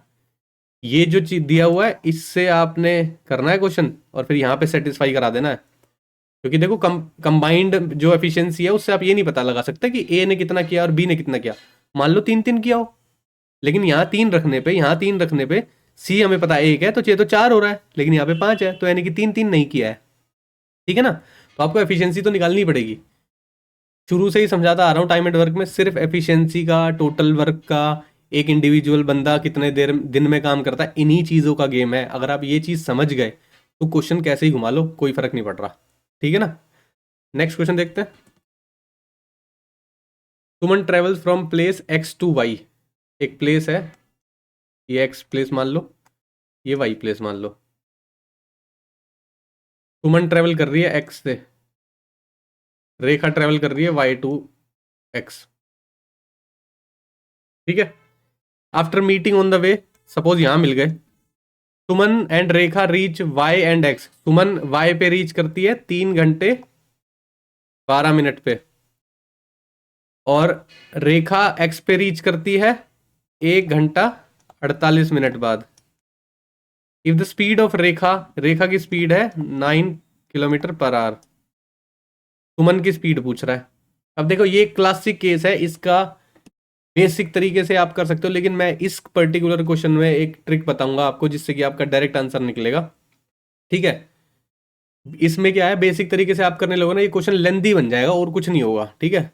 ये जो चीज दिया हुआ है इससे आपने करना है क्वेश्चन और फिर यहाँ पे सेटिस्फाई करा देना है। क्योंकि देखो कंबाइंड जो एफिशिएंसी है उससे आप ये नहीं पता लगा सकते कि ए ने कितना किया और बी ने कितना किया। मान लो 3-3 किया हो, लेकिन यहाँ 3 रखने पे, यहाँ 3 रखने पे सी हमें पता है 1 है, तो चे तो 4 हो रहा है, लेकिन यहाँ पे 5 है, तो यानी कि 3-3 नहीं किया है, ठीक है ना। तो आपको एफिशिएंसी तो निकालनी पड़ेगी। शुरू से ही समझाता आ रहा हूँ, टाइम एंड वर्क में सिर्फ एफिशिएंसी का, टोटल वर्क का, एक इंडिविजुअल बंदा कितने देर दिन में काम करता है, इन्हीं चीज़ों का गेम है। अगर आप ये चीज़ समझ गए तो क्वेश्चन कैसे ही घुमा लो कोई फर्क नहीं पड़ रहा, ठीक है ना। नेक्स्ट क्वेश्चन देखते हैं। Suman travels from place X to Y, एक प्लेस है, ये एक्स प्लेस मान लो, ये वाई प्लेस मान लो। सुमन ट्रेवल कर रही है एक्स से, रेखा ट्रेवल कर रही है वाई टू एक्स, ठीक है। After meeting on the way, suppose यहां मिल गए, Suman and Rekha reach Y and X, Suman Y पे रीच करती है 3 घंटे 12 मिनट पे, और रेखा एक्स पे रीच करती है 1 घंटा 48 मिनट बाद। इफ द स्पीड ऑफ रेखा, रेखा की स्पीड है 9 किलोमीटर पर आवर, सुमन की स्पीड पूछ रहा है। अब देखो ये क्लासिक केस है, इसका बेसिक तरीके से आप कर सकते हो, लेकिन मैं इस पर्टिकुलर क्वेश्चन में एक ट्रिक बताऊंगा आपको जिससे कि आपका डायरेक्ट आंसर निकलेगा, ठीक है। इसमें क्या है, बेसिक तरीके से आप करने लगो ना, ये क्वेश्चन लेंदी बन जाएगा और कुछ नहीं होगा, ठीक है।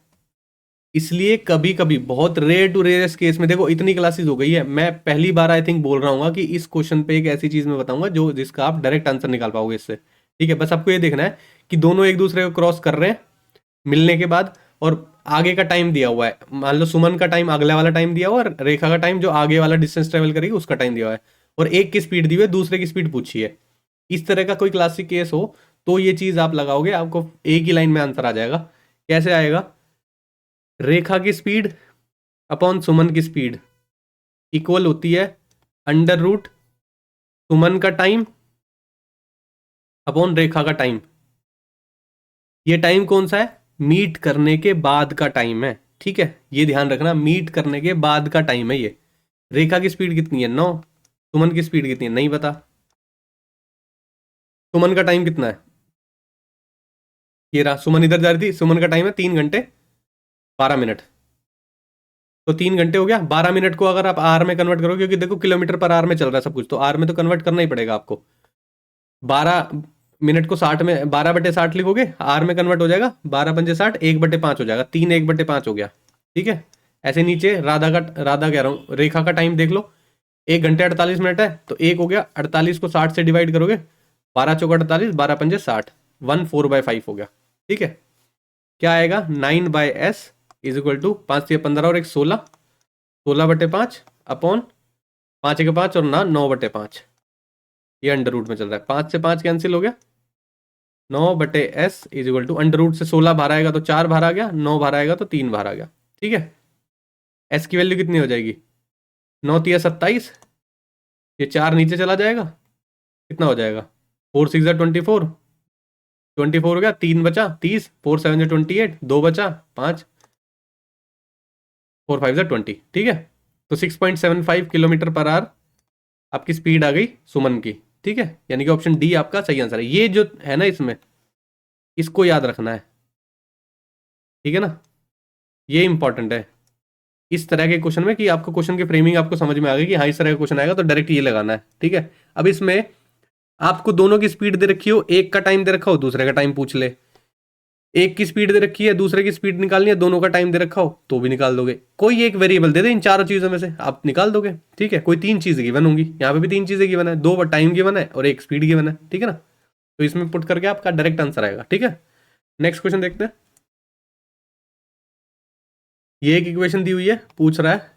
इसलिए कभी कभी बहुत रेयर टू रेयरेस्ट केस में, देखो इतनी क्लासेस हो गई है, मैं पहली बार आई थिंक बोल रहा हूँ कि इस क्वेश्चन पे एक ऐसी चीज मैं बताऊंगा जो जिसका आप डायरेक्ट आंसर निकाल पाओगे इससे, ठीक है। बस आपको ये देखना है कि दोनों एक दूसरे को क्रॉस कर रहे हैं मिलने के बाद, और आगे का टाइम दिया हुआ है, मान लो सुमन का टाइम अगला वाला टाइम दिया हुआ है, और रेखा का टाइम जो आगे वाला डिस्टेंस ट्रेवल करेगी उसका टाइम दिया हुआ है, और एक की स्पीड दी हुई है, दूसरे की स्पीड पूछी है। इस तरह का कोई क्लासिक केस हो तो ये चीज आप लगाओगे, आपको एक ही लाइन में आंसर आ जाएगा। कैसे आएगा, रेखा की स्पीड अपॉन सुमन की स्पीड इक्वल होती है अंडर रूट सुमन का टाइम अपॉन रेखा का टाइम। ये टाइम कौन सा है, मीट करने के बाद का टाइम है, ठीक है, ये ध्यान रखना, मीट करने के बाद का टाइम है ये। रेखा की स्पीड कितनी है 9, सुमन की स्पीड कितनी है नहीं पता, सुमन का टाइम कितना है, ये रहा, सुमन इधर जा रही थी, सुमन का टाइम है 3 घंटे 12 मिनट, तो 3 घंटे हो गया। 12 मिनट को अगर आप आर में कन्वर्ट करो, क्योंकि देखो किलोमीटर पर आर में चल रहा है सब कुछ, तो आर में तो कन्वर्ट करना ही पड़ेगा आपको। 12 मिनट को 60 में 12/60 लिखोगे, आर में कन्वर्ट हो जाएगा, 12×5 = 1/5 हो जाएगा, 3 1/5 हो गया, ठीक है। ऐसे नीचे राधा कह रहा हूँ, रेखा का टाइम देख लो, 1 घंटे 48 मिनट है, तो 1 हो गया, 48 को 60 से डिवाइड करोगे, 12 चौका 48, 12×5 = 60, 1/4/5 हो गया, ठीक है। क्या आएगा, 9/s = 5 या 15 और 1 16, 16/5 अपॉन 5 के 5 और ना 9/5, ये अंडर रूट में चल रहा है, 5 से 5 कैंसिल हो गया, 9/s = अंडर रूट से 16 बाहर आएगा तो 4 बाहर आ गया, 9 बाहर आएगा तो 3 बाहर आ गया, ठीक है। s की वैल्यू कितनी हो जाएगी, 9 × 27, ये 4 नीचे चला जाएगा, कितना हो जाएगा, 4 6 24, 24 हो गया, 3 बचा 30, 4 7 28, 2 बचा 5, 4 5 20, ठीक है। तो 6.75 km/h आपकी स्पीड आ गई सुमन की, ठीक है। यानी कि ऑप्शन डी आपका सही आंसर है। ये जो है ना इसमें, इसको याद रखना है, ठीक है ना, ये इंपॉर्टेंट है इस तरह के क्वेश्चन में, कि आपको क्वेश्चन की फ्रेमिंग आपको समझ में आ गई कि हाँ इस तरह का क्वेश्चन आएगा तो डायरेक्ट ये लगाना है, ठीक है। अब इसमें आपको दोनों की स्पीड दे रखी हो, एक का टाइम दे रखा हो, दूसरे का टाइम पूछ ले, एक की स्पीड दे रखी है, दूसरे की स्पीड निकालनी है, दोनों का टाइम दे रखा हो तो भी निकाल दोगे। कोई एक वेरिएबल दे दे इन चारों चीजों में से, आप निकाल दोगे, ठीक है। कोई 3 चीजें गिवन होंगी, यहाँ पे भी 3 चीजें गिवन है, 2 टाइम गिवन है और एक स्पीड गिवन है, ठीक है ना। तो इसमें पुट करके आपका डायरेक्ट आंसर आएगा, ठीक है। नेक्स्ट क्वेश्चन देखते हैं। ये एक इक्वेशन दी हुई है, पूछ रहा है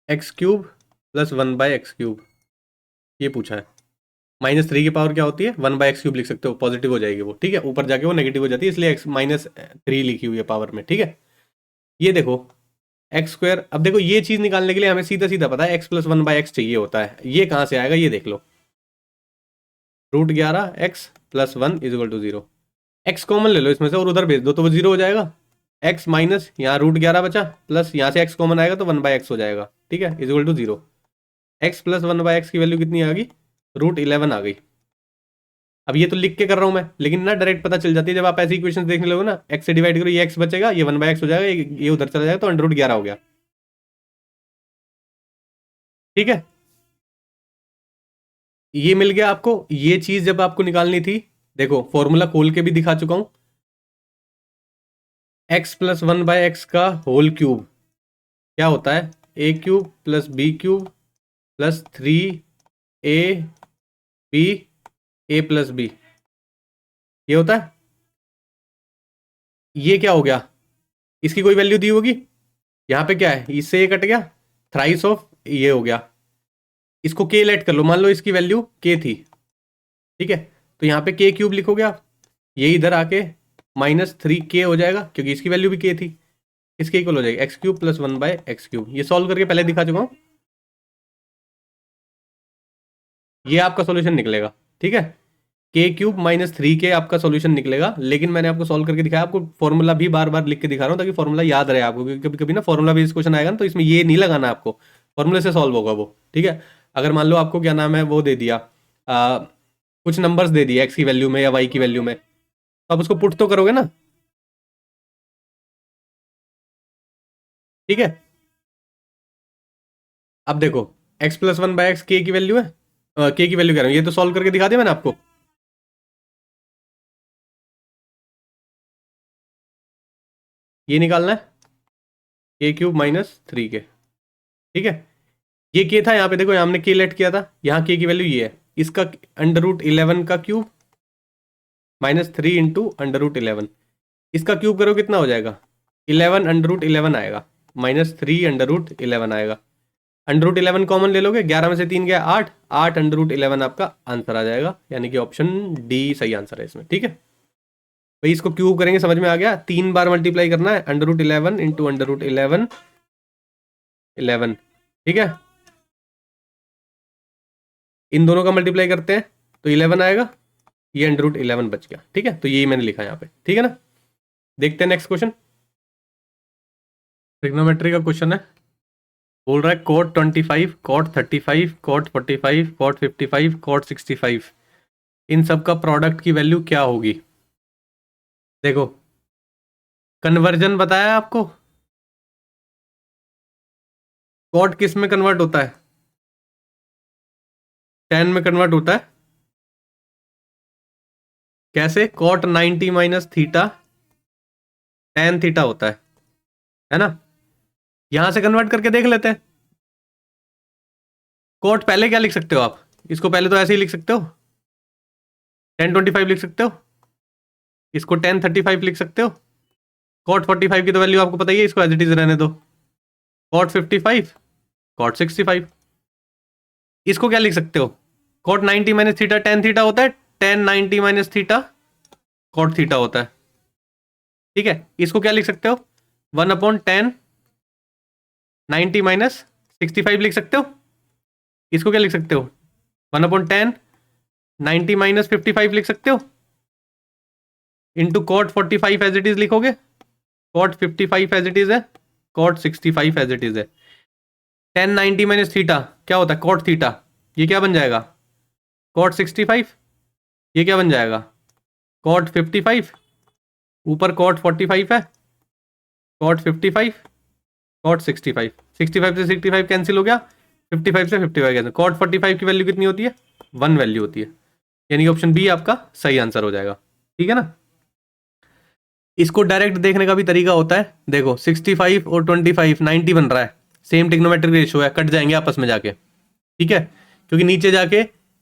x³ + 1/x³, ये पूछा है। -3 की पावर क्या होती है, 1/x³ लिख सकते हो, पॉजिटिव हो जाएगी वो, ठीक है। ऊपर जाके वो नेगेटिव हो जाती है, इसलिए -3 लिखी हुई है पावर में, ठीक है। ये देखो x², अब देखो ये चीज निकालने के लिए हमें सीधा सीधा पता है x + 1/x चाहिए होता है। ये कहां से आएगा, ये देख लो, √11 x + 1 = 0। x कॉमन ले लो इसमें से और उधर भेज दो तो वो 0 हो जाएगा। x माइनस यहाँ √11 बचा, प्लस यहाँ से x कॉमन आएगा तो 1/x हो जाएगा, ठीक है, = 0। x + 1/x की वैल्यू कितनी आ गई, √11 आ गई। अब ये तो लिख के कर रहा हूं मैं, लेकिन ना डायरेक्ट पता चल जाती है जब आप ऐसी इक्वेशन देखने लगो ना, x से डिवाइड करो, ये x बचेगा, ये 1/x हो जाएगा, ये उधर चला जाएगा तो √11 हो गया, ठीक है। ये मिल गया आपको। ये चीज जब आपको निकालनी थी, देखो फॉर्मूला खोल के भी दिखा चुका हूं, x + 1/x का होल क्यूब क्या होता है, a³ + b³ + 3ab a + b, ये होता है। ये क्या हो गया, इसकी कोई वैल्यू दी होगी, यहाँ पे क्या है, इससे ये कट गया, थ्राइस ऑफ ये हो गया। इसको k लेट कर लो, मान लो इसकी वैल्यू k थी, ठीक है। तो यहाँ पे k³ लिखोगे आप, ये इधर आके -3k हो जाएगा, क्योंकि इसकी वैल्यू भी k थी, इसके इक्वल हो जाएगी x³ + 1/x³। ये सॉल्व करके पहले दिखा चुका हूं, ये आपका सॉल्यूशन निकलेगा, ठीक है। k³ - 3k आपका सॉल्यूशन निकलेगा, लेकिन मैंने आपको सॉल्व करके दिखाया, आपको फॉर्मूला भी बार बार लिख के दिखा रहा हूँ ताकि फॉर्मूला याद रहे आपको, क्योंकि कभी कभी ना फॉर्मूला बेस्ड क्वेश्चन आएगा ना तो इसमें ये नहीं लगाना आपको, फॉर्मूले से सॉल्व होगा वो, ठीक है। अगर मान लो आपको क्या नाम है वो दे दिया, कुछ नंबर्स दे दिए x की वैल्यू में या y की वैल्यू में, तो आप उसको पुट तो करोगे ना, ठीक है। अब देखो x + 1/x k की वैल्यू है, k की वैल्यू कह रहा हूँ, ये तो सॉल्व करके दिखा दिया मैंने आपको। ये निकालना है k³ - 3k, ठीक है। ये k था, यहाँ पे देखो, यहाँ हमने k लेट किया था, यहाँ k की वैल्यू ये है, इसका √11 का क्यूब -3 × √11, इसका क्यूब करो कितना हो जाएगा, 11 √11 आएगा, -3 √11 आएगा। √11 कॉमन ले लोगे, 11 में से 3 गया 8, 8 √11 आपका आंसर आ जाएगा, यानी कि ऑप्शन डी सही आंसर है इसमें, ठीक है भाई। इसको क्यूब करेंगे, समझ में आ गया, 3 बार मल्टीप्लाई करना है, √11 × √11 11, ठीक है। इन दोनों का मल्टीप्लाई करते हैं तो 11 आएगा, ये √11 बच गया, ठीक है। तो यही मैंने लिखा यहाँ पे, ठीक है ना। देखते हैं नेक्स्ट क्वेश्चन। ट्रिग्नोमेट्री का क्वेश्चन है, बोल रहा है cot 25, cot 35, cot 45, cot 55, cot 65, इन सब का प्रोडक्ट की वैल्यू क्या होगी। देखो कन्वर्जन बताया आपको, कॉट किस में कन्वर्ट होता है, tan में कन्वर्ट होता है। कैसे, cot 90 - थीटा tan थीटा होता है ना। यहां से कन्वर्ट करके देख लेते हैं। कॉट पहले क्या लिख सकते हो आप, इसको पहले तो ऐसे ही लिख सकते हो, tan 25 लिख सकते हो, इसको tan 35 लिख सकते हो। cot 45 की तो वैल्यू आपको पता ही है, इसको एज इट इज रहने दो। cot 55, cot 65, इसको क्या लिख सकते हो, cot 90 - थीटा tan थीटा होता है, tan 90 - थीटा cot थीटा होता है, ठीक है। इसको क्या लिख सकते हो, 1/tan 90 - 65 लिख सकते हो। इसको क्या लिख सकते हो, 1/10, 90 माइनस 55 लिख सकते हो, into cot 45 as it is लिखोगे, कॉट 55 एज इट इज है, कॉट 65 एज इट इज है। 1090 माइनस थीटा क्या होता है, कॉट थीटा, ये क्या बन जाएगा, कॉट 65, ये क्या बन जाएगा, कॉट 55, ऊपर कॉट 45 है, कॉट 55, कॉट 65, 65 से 65 कैंसिल हो गया, 55 से 55 कैंसिल, कॉट 45 की वैल्यू कितनी होती है, 1 वैल्यू होती है, यानी कि ऑप्शन बी आपका सही आंसर हो जाएगा। ठीक है ना। इसको डायरेक्ट देखने का भी तरीका होता है, देखो 65 और 25 90 बन रहा है, सेम टिग्नोमेट्रिक रेशियो है, कट जाएंगे आपस में जाके, ठीक है, क्योंकि नीचे जाके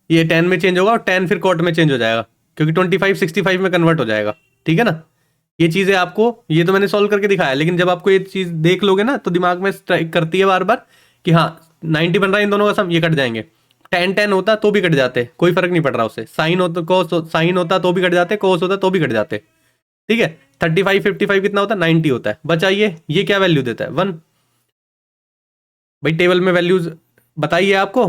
ये 10 में चेंज होगा और 10 फिर कॉट में चेंज हो जाएगा, क्योंकि 25 65 में कन्वर्ट हो जाएगा। ठीक है ना। ये चीजें आपको, ये तो मैंने सॉल्व करके दिखाया, लेकिन जब आपको ये चीज देख लोगे ना तो दिमाग में स्ट्राइक करती है बार बार कि हाँ 90 बन रहा है इन दोनों का सम, ये कट जाएंगे, 10 होता तो भी कट जाते, कोई फर्क नहीं पड़ रहा उससे, साइन होता कोस, साइन होता तो भी कट जाते, कोस होता तो भी कट जाते। ठीक है, 35 55 कितना होता है, 90 होता है, बचाइए ये क्या वैल्यू देता है, 1। भाई टेबल में वैल्यूज बताइए आपको,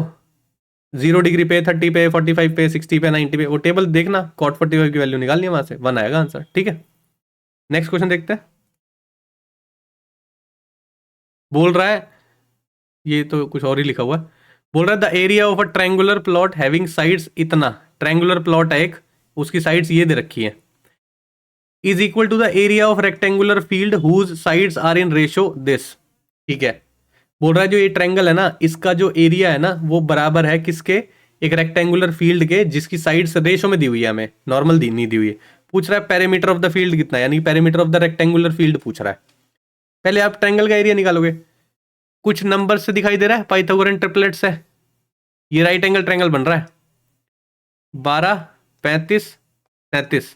0 डिग्री पे, 30 पे, 45 पे, 60 पे, 90 पे, वो टेबल देखना, कॉट 45 की वैल्यू निकालनी है, वहां से 1 आएगा आंसर। ठीक है, नेक्स्ट क्वेश्चन देखते हैं। बोल रहा है, ये तो कुछ और ही लिखा हुआ है, बोल रहा है the area of a triangular plot having sides इतना, ट्रायंगुलर प्लॉट है एक, उसकी साइड्स ये दे रखी है, is equal to the area of rectangular field whose sides are in ratio this. ठीक है, बोल रहा है जो ये ट्रायंगल है ना, इसका जो एरिया है ना वो बराबर है किसके, एक रेक्टेंगुलर फील्ड के, जिसकी साइड्स रेशो में दी हुई है, हमें नॉर्मल दी नहीं दी हुई है। पूछ रहा है पेरीमीटर ऑफ द फील्ड कितना है, यानी perimeter of the rectangular field पूछ रहा है। पहले आप ट्रायंगल का एरिया निकालोगे, कुछ नंबर से दिखाई दे रहा है, पाइथागोरन ट्रिपलेट्स है, ये राइट एंगल ट्रायंगल बन रहा है, 12 35 37,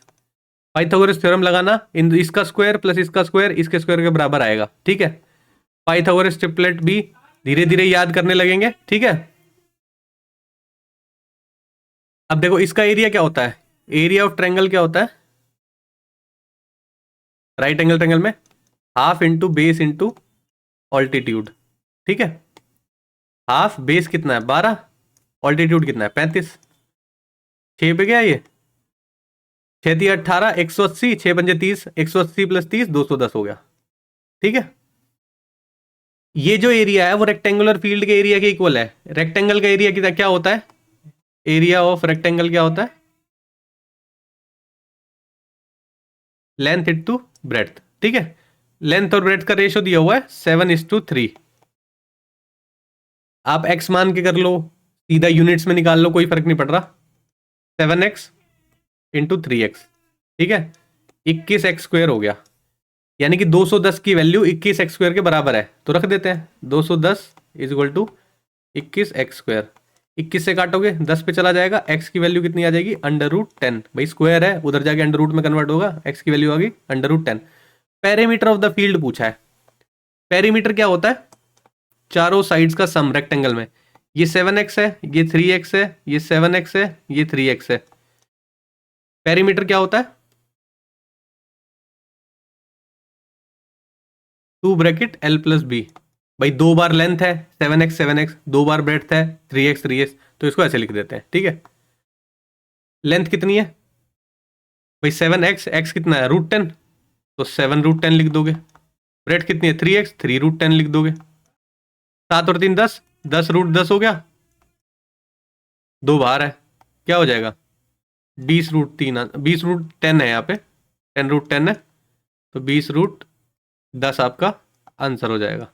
पाइथागोरस थ्योरम लगाना, इन इसका स्क्वायर प्लस इसका स्क्वायर इसके स्क्वायर के बराबर आएगा। ठीक है, पाइथागोरस ट्रिपलेट भी धीरे धीरे याद करने लगेंगे। ठीक है, अब देखो इसका एरिया क्या होता है, एरिया ऑफ ट्रायंगल क्या होता है, राइट एंगल ट्रायंगल में half into base into altitude. ठीक है, हाफ बेस कितना है 12, ऑल्टीट्यूड कितना है 35, 6 पे गया ये, 6 3 18, 180, 6 पंजे 30, 180 प्लस 30 210 हो गया। ठीक है, ये जो एरिया है वो रेक्टेंगुलर फील्ड के एरिया के इक्वल है। रेक्टेंगल का एरिया क्या होता है, एरिया ऑफ रेक्टेंगल क्या होता है, लेंथ इंटू ब्रेड्थ। ठीक है, लेंथ और ब्रेड्थ का रेशियो दिया हुआ है 7:3। आप एक्स मान के कर लो, सीधा यूनिट्स में निकाल लो, कोई फर्क नहीं पड़ रहा, 7x इंटू 3x। ठीक है, 21x² हो गया, यानी कि 210 की वैल्यू 21x² के बराबर है, तो रख देते हैं 210 इज इक्वल टू 21x²। 21 से काटोगे 10 पे चला जाएगा, x की वैल्यू कितनी आ जाएगी, √10। भाई स्क्वायर है, उधर जाके अंडर रूट में कन्वर्ट होगा, x की वैल्यू आ गई √10। पेरीमीटर ऑफ द फील्ड पूछा है, पेरीमीटर क्या होता है, चारों साइड्स का सम रेक्टेंगल में, ये 7x है, ये 3x है, ये 7x है, ये 3x है, पेरीमीटर क्या होता है 2 L+B। भाई 2 बार लेंथ है 7x 7x, 2 बार ब्रेड्थ है 3x 3x, तो इसको ऐसे लिख देते हैं। ठीक है, लेंथ कितनी है भाई 7x, x कितना है √10, तो 7 √10 लिख दोगे, ब्रेड कितनी है 3x, 3 √10 लिख दोगे, 7 और 3 10, 10 √10 हो गया, 2 बाहर है, क्या हो जाएगा 20 √3, 20 √10 है यहाँ पे, 10 √10 है, तो 20 √10 आपका आंसर हो जाएगा,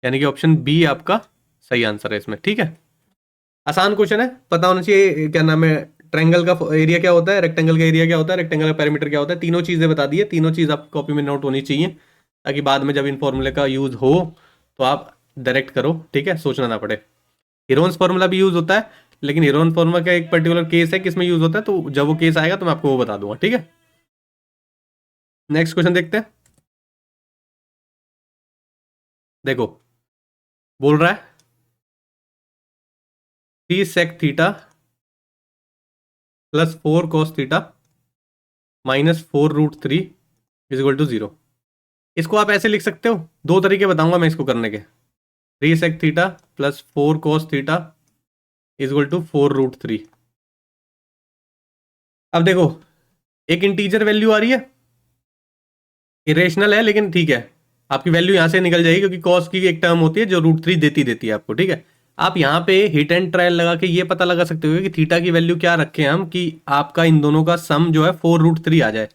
यानी कि ऑप्शन बी आपका सही आंसर है इसमें। ठीक है, आसान क्वेश्चन है, पता होना चाहिए क्या नाम है, ट्रायंगल का एरिया क्या होता है, रेक्टेंगल का एरिया क्या होता है, रेक्टेंगल का पेरीमीटर क्या होता है, तीनों चीजें बता दी है, तीनों चीज आप कॉपी में नोट होनी चाहिए, ताकि बाद में जब इन फॉर्मूले का यूज हो तो आप डायरेक्ट करो। ठीक है, सोचना ना पड़े। हीरोन्स फॉर्मूला भी यूज होता है, लेकिन हीरोन फॉर्मूला का एक पर्टिकुलर केस है किसमें यूज होता है, तो जब वो केस आएगा तो मैं आपको वो बता दूंगा। ठीक है, नेक्स्ट क्वेश्चन देखते हैं। देखो बोल रहा है 3 sec theta plus 4 cos theta minus 4 √3 is equal to 0। इसको आप ऐसे लिख सकते हो, दो तरीके बताऊंगा मैं इसको करने के, 3 sec theta plus 4 cos theta equal to 4√3। अब देखो एक इंटीजर वैल्यू आ रही है, इरेशनल है लेकिन ठीक है, आपकी वैल्यू यहाँ से निकल जाएगी क्योंकि कॉस की एक टर्म होती है जो √3 देती देती है आपको, ठीक है। आप यहाँ पे हिट एंड ट्रायल लगा के ये पता लगा सकते हो कि थीटा की वैल्यू क्या रखें हम कि आपका इन दोनों का सम जो है 4√3 आ जाए।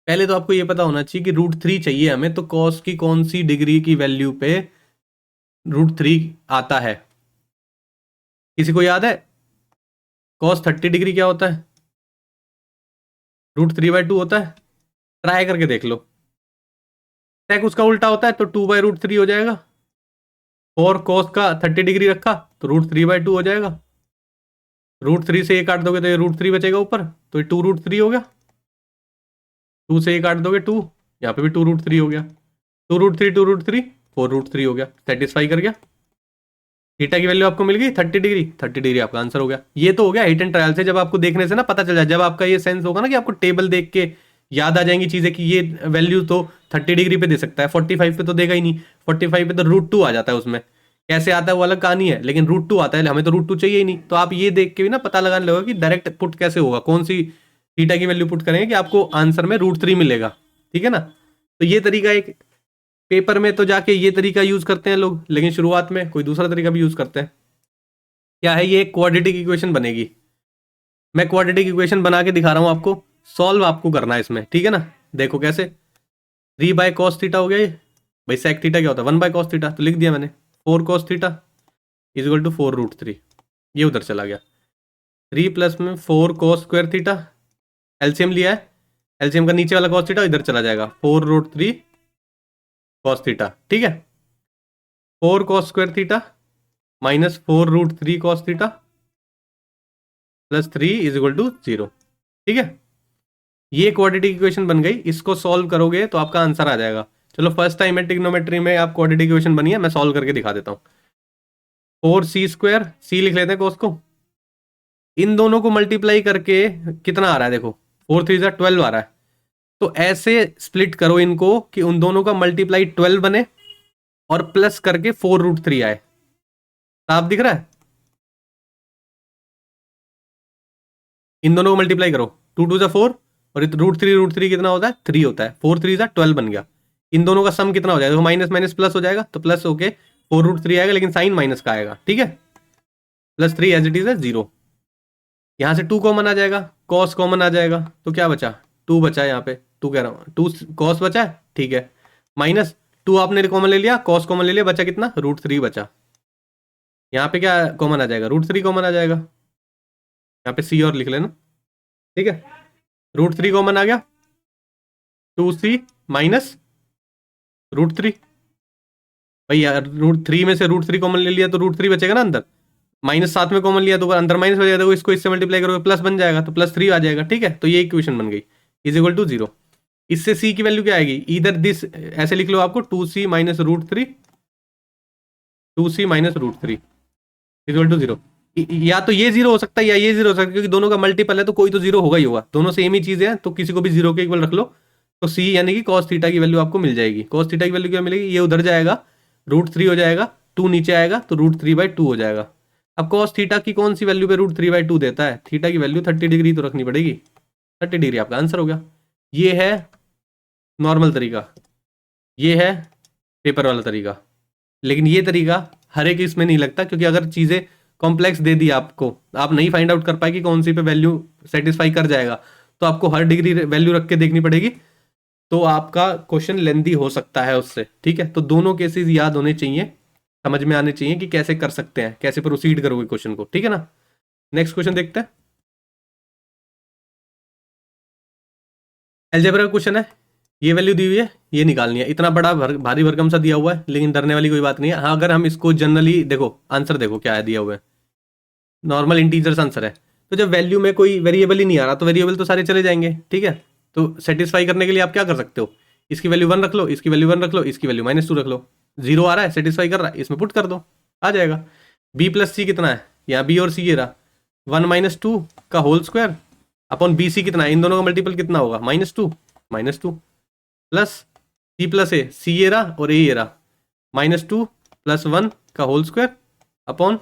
पहले तो आपको ये पता होना चाहिए कि √3 चाहिए हमें, तो कॉस की कौन सी डिग्री की वैल्यू पे √3 आता है, किसी को याद है? कॉस 30 डिग्री क्या होता है? √3/2 होता है। ट्राई करके देख लो। टेक उसका उल्टा होता है तो 2/√3 हो जाएगा। और कॉस का 30 डिग्री रखा तो √3/2 हो जाएगा। √3 से ये काट दोगे तो ये √3 बचेगा ऊपर, तो ये 2√3 हो गया। 2 से ये काट दोगे 2, यहाँ पे भी 2√3 हो गया। 2√3 4√3 हो गया। सेटिस्फाई कर गया। थीटा की वैल्यू आपको मिल गई 30 डिग्री। 30 डिग्री आपका आंसर हो गया। ये तो हो गया हिट एंड ट्रायल से, जब आपको देखने से ना पता चल जाए, जब आपका ये सेंस होगा ना कि आपको टेबल देख के याद आ जाएंगी चीजें कि ये वैल्यू तो 30 डिग्री पे दे सकता है, 45 पे तो देगा ही नहीं। 45 पे तो √2 आ जाता है, उसमें कैसे आता है वो अलग कहानी है, लेकिन √2 आता है, हमें तो √2 चाहिए ही नहीं। तो आप ये देख के भी ना पता लगाने लगोगे कि डायरेक्ट पुट कैसे होगा, कौन सी थीटा की वैल्यू पुट करेंगे कि आपको आंसर में √3 मिलेगा, ठीक है ना। तो ये तरीका एक पेपर में तो जाके ये तरीका यूज करते हैं लोग, लेकिन शुरुआत में कोई दूसरा तरीका भी यूज करते हैं। क्या है ये? क्वाड्रेटिक इक्वेशन बनेगी। मैं क्वाड्रेटिक इक्वेशन बना के दिखा रहा हूं आपको, सॉल्व आपको करना है इसमें, ठीक है ना। देखो कैसे, 3/cos थीटा हो गया ये। भाई sec थीटा क्या होता है? 1/cos थीटा, तो लिख दिया मैंने 4cos थीटा इक्वल टू 4√3। ये उधर चला गया। 3 प्लस में 4cos² थीटा, एलसीएम लिया है, एलसीएम का नीचे वाला cos थीटा इधर चला जाएगा, 4√3 cos थीटा, ठीक है। 4cos² theta minus 4√3 cos theta plus 3 is equal to 0, ठीक है। ये क्वाड्रेटिक इक्वेशन बन गई। इसको सॉल्व करोगे तो आपका आंसर आ जाएगा। चलो फर्स्ट टाइम है ट्रिग्नोमेट्री में आप क्वाड्रेटिक इक्वेशन बनी है, मैं सॉल्व करके दिखा देता हूँ। 4c², सी लिख लेते हैं कोस को, इन दोनों को मल्टीप्लाई करके कितना आ रहा है देखो, 4×3 = 12 आ रहा है। तो ऐसे स्प्लिट करो इनको कि उन दोनों का मल्टीप्लाई 12 बने और प्लस करके 4√3 आए। साफ दिख रहा है? इन दोनों को मल्टीप्लाई करो, 2×2 = 4 और √3 कितना होता है? 3 होता है। 4×3 = 12 बन गया। इन दोनों का सम कितना हो जाएगा? माइनस माइनस प्लस हो जाएगा, तो प्लस होके 4√3 आएगा, लेकिन साइन माइनस का आएगा, ठीक है। +3 एज इट इज है 0। यहाँ से 2 कॉमन आ जाएगा, कॉस कॉमन आ जाएगा, तो क्या बचा? 2 बचा है यहाँ पे, 2 कह रहा हूँ, 2 कॉस बचा है, ठीक है। माइनस 2 आपने कॉमन ले लिया, कॉस कॉमन ले लिया, बचा कितना? √3 बचा। यहाँ पे क्या कॉमन आ जाएगा? √3 कॉमन आ जाएगा। यहाँ पे सी और लिख लेना, ठीक है। √3 कॉमन आ गया, 2c माइनस √3। भाई यार √3 में से √3 कॉमन ले लिया तो √3 बचेगा ना अंदर, माइनस साथ में कॉमन लिया तो अंदर माइनस हो जाएगा, तो इसको इससे मल्टीप्लाई करोगे प्लस बन जाएगा, तो +3 आ जाएगा, ठीक है। तो ये इक्वेशन बन गई इज इक्वल टू 0। इससे c की वैल्यू क्या आएगी? इधर दिस ऐसे लिख लो आपको, 2c minus √3, 2c minus √3 equal to 0। या तो ये 0 हो सकता है या ये 0 हो सकता है, क्योंकि दोनों का मल्टीपल है तो कोई तो 0 होगा ही होगा, दोनों सेम ही चीजें हैं, तो किसी को भी 0 के इक्वल रख लो। तो c यानी कि cos थीटा की वैल्यू आपको मिल जाएगी। cos थीटा की वैल्यू क्या मिलेगी? ये उधर जाएगा, √3 हो जाएगा, 2 नीचे आएगा तो √3/2 हो जाएगा। अब cos थीटा की कौन सी वैल्यू पे √3/2 देता है? थीटा की वैल्यू 30 डिग्री तो रखनी पड़ेगी। 30 डिग्री आपका आंसर हो गया। ये है नॉर्मल तरीका, ये है पेपर वाला तरीका, लेकिन ये तरीका हर एक इसमें नहीं लगता, क्योंकि अगर चीज़ें कॉम्प्लेक्स दे दी आपको, आप नहीं फाइंड आउट कर पाए कि कौन सी पे वैल्यू सेटिस्फाई कर जाएगा, तो आपको हर डिग्री वैल्यू रख के देखनी पड़ेगी, तो आपका क्वेश्चन लेंदी हो सकता है उससे, ठीक है। तो दोनों केसेस याद होने चाहिए, समझ में आने चाहिए कि कैसे कर सकते हैं, कैसे प्रोसीड करोगे क्वेश्चन को, ठीक है ना। नेक्स्ट क्वेश्चन देखते हैं। अलजेब्रा का क्वेश्चन है, ये वैल्यू दी हुई है, ये निकालनी है। इतना बड़ा भारी भरकम सा दिया हुआ है, लेकिन डरने वाली कोई बात नहीं है। हाँ, अगर हम इसको जनरली देखो, आंसर देखो क्या है दिया हुआ है, नॉर्मल इंटीजर्स आंसर है। तो जब वैल्यू में कोई वेरिएबल ही नहीं आ रहा, तो वेरिएबल तो सारे चले जाएंगे, ठीक है। तो सेटिस्फाई करने के लिए आप क्या कर सकते हो? इसकी वैल्यू 1 रख लो, इसकी वैल्यू 1 रख लो, इसकी वैल्यू -2 रख लो। 0 आ रहा है, सेटिस्फाई कर रहा है, इसमें पुट कर दो, आ जाएगा। b प्लस सी कितना है? यहाँ b और c ये रहा, 1 - 2 का होल स्क्वायर अपॉन bc कितना है? इन दोनों का मल्टीपल कितना होगा? -2 प्लस c प्लस ए, c ये रहा और a ये रहा, -2 + 1 का whole square upon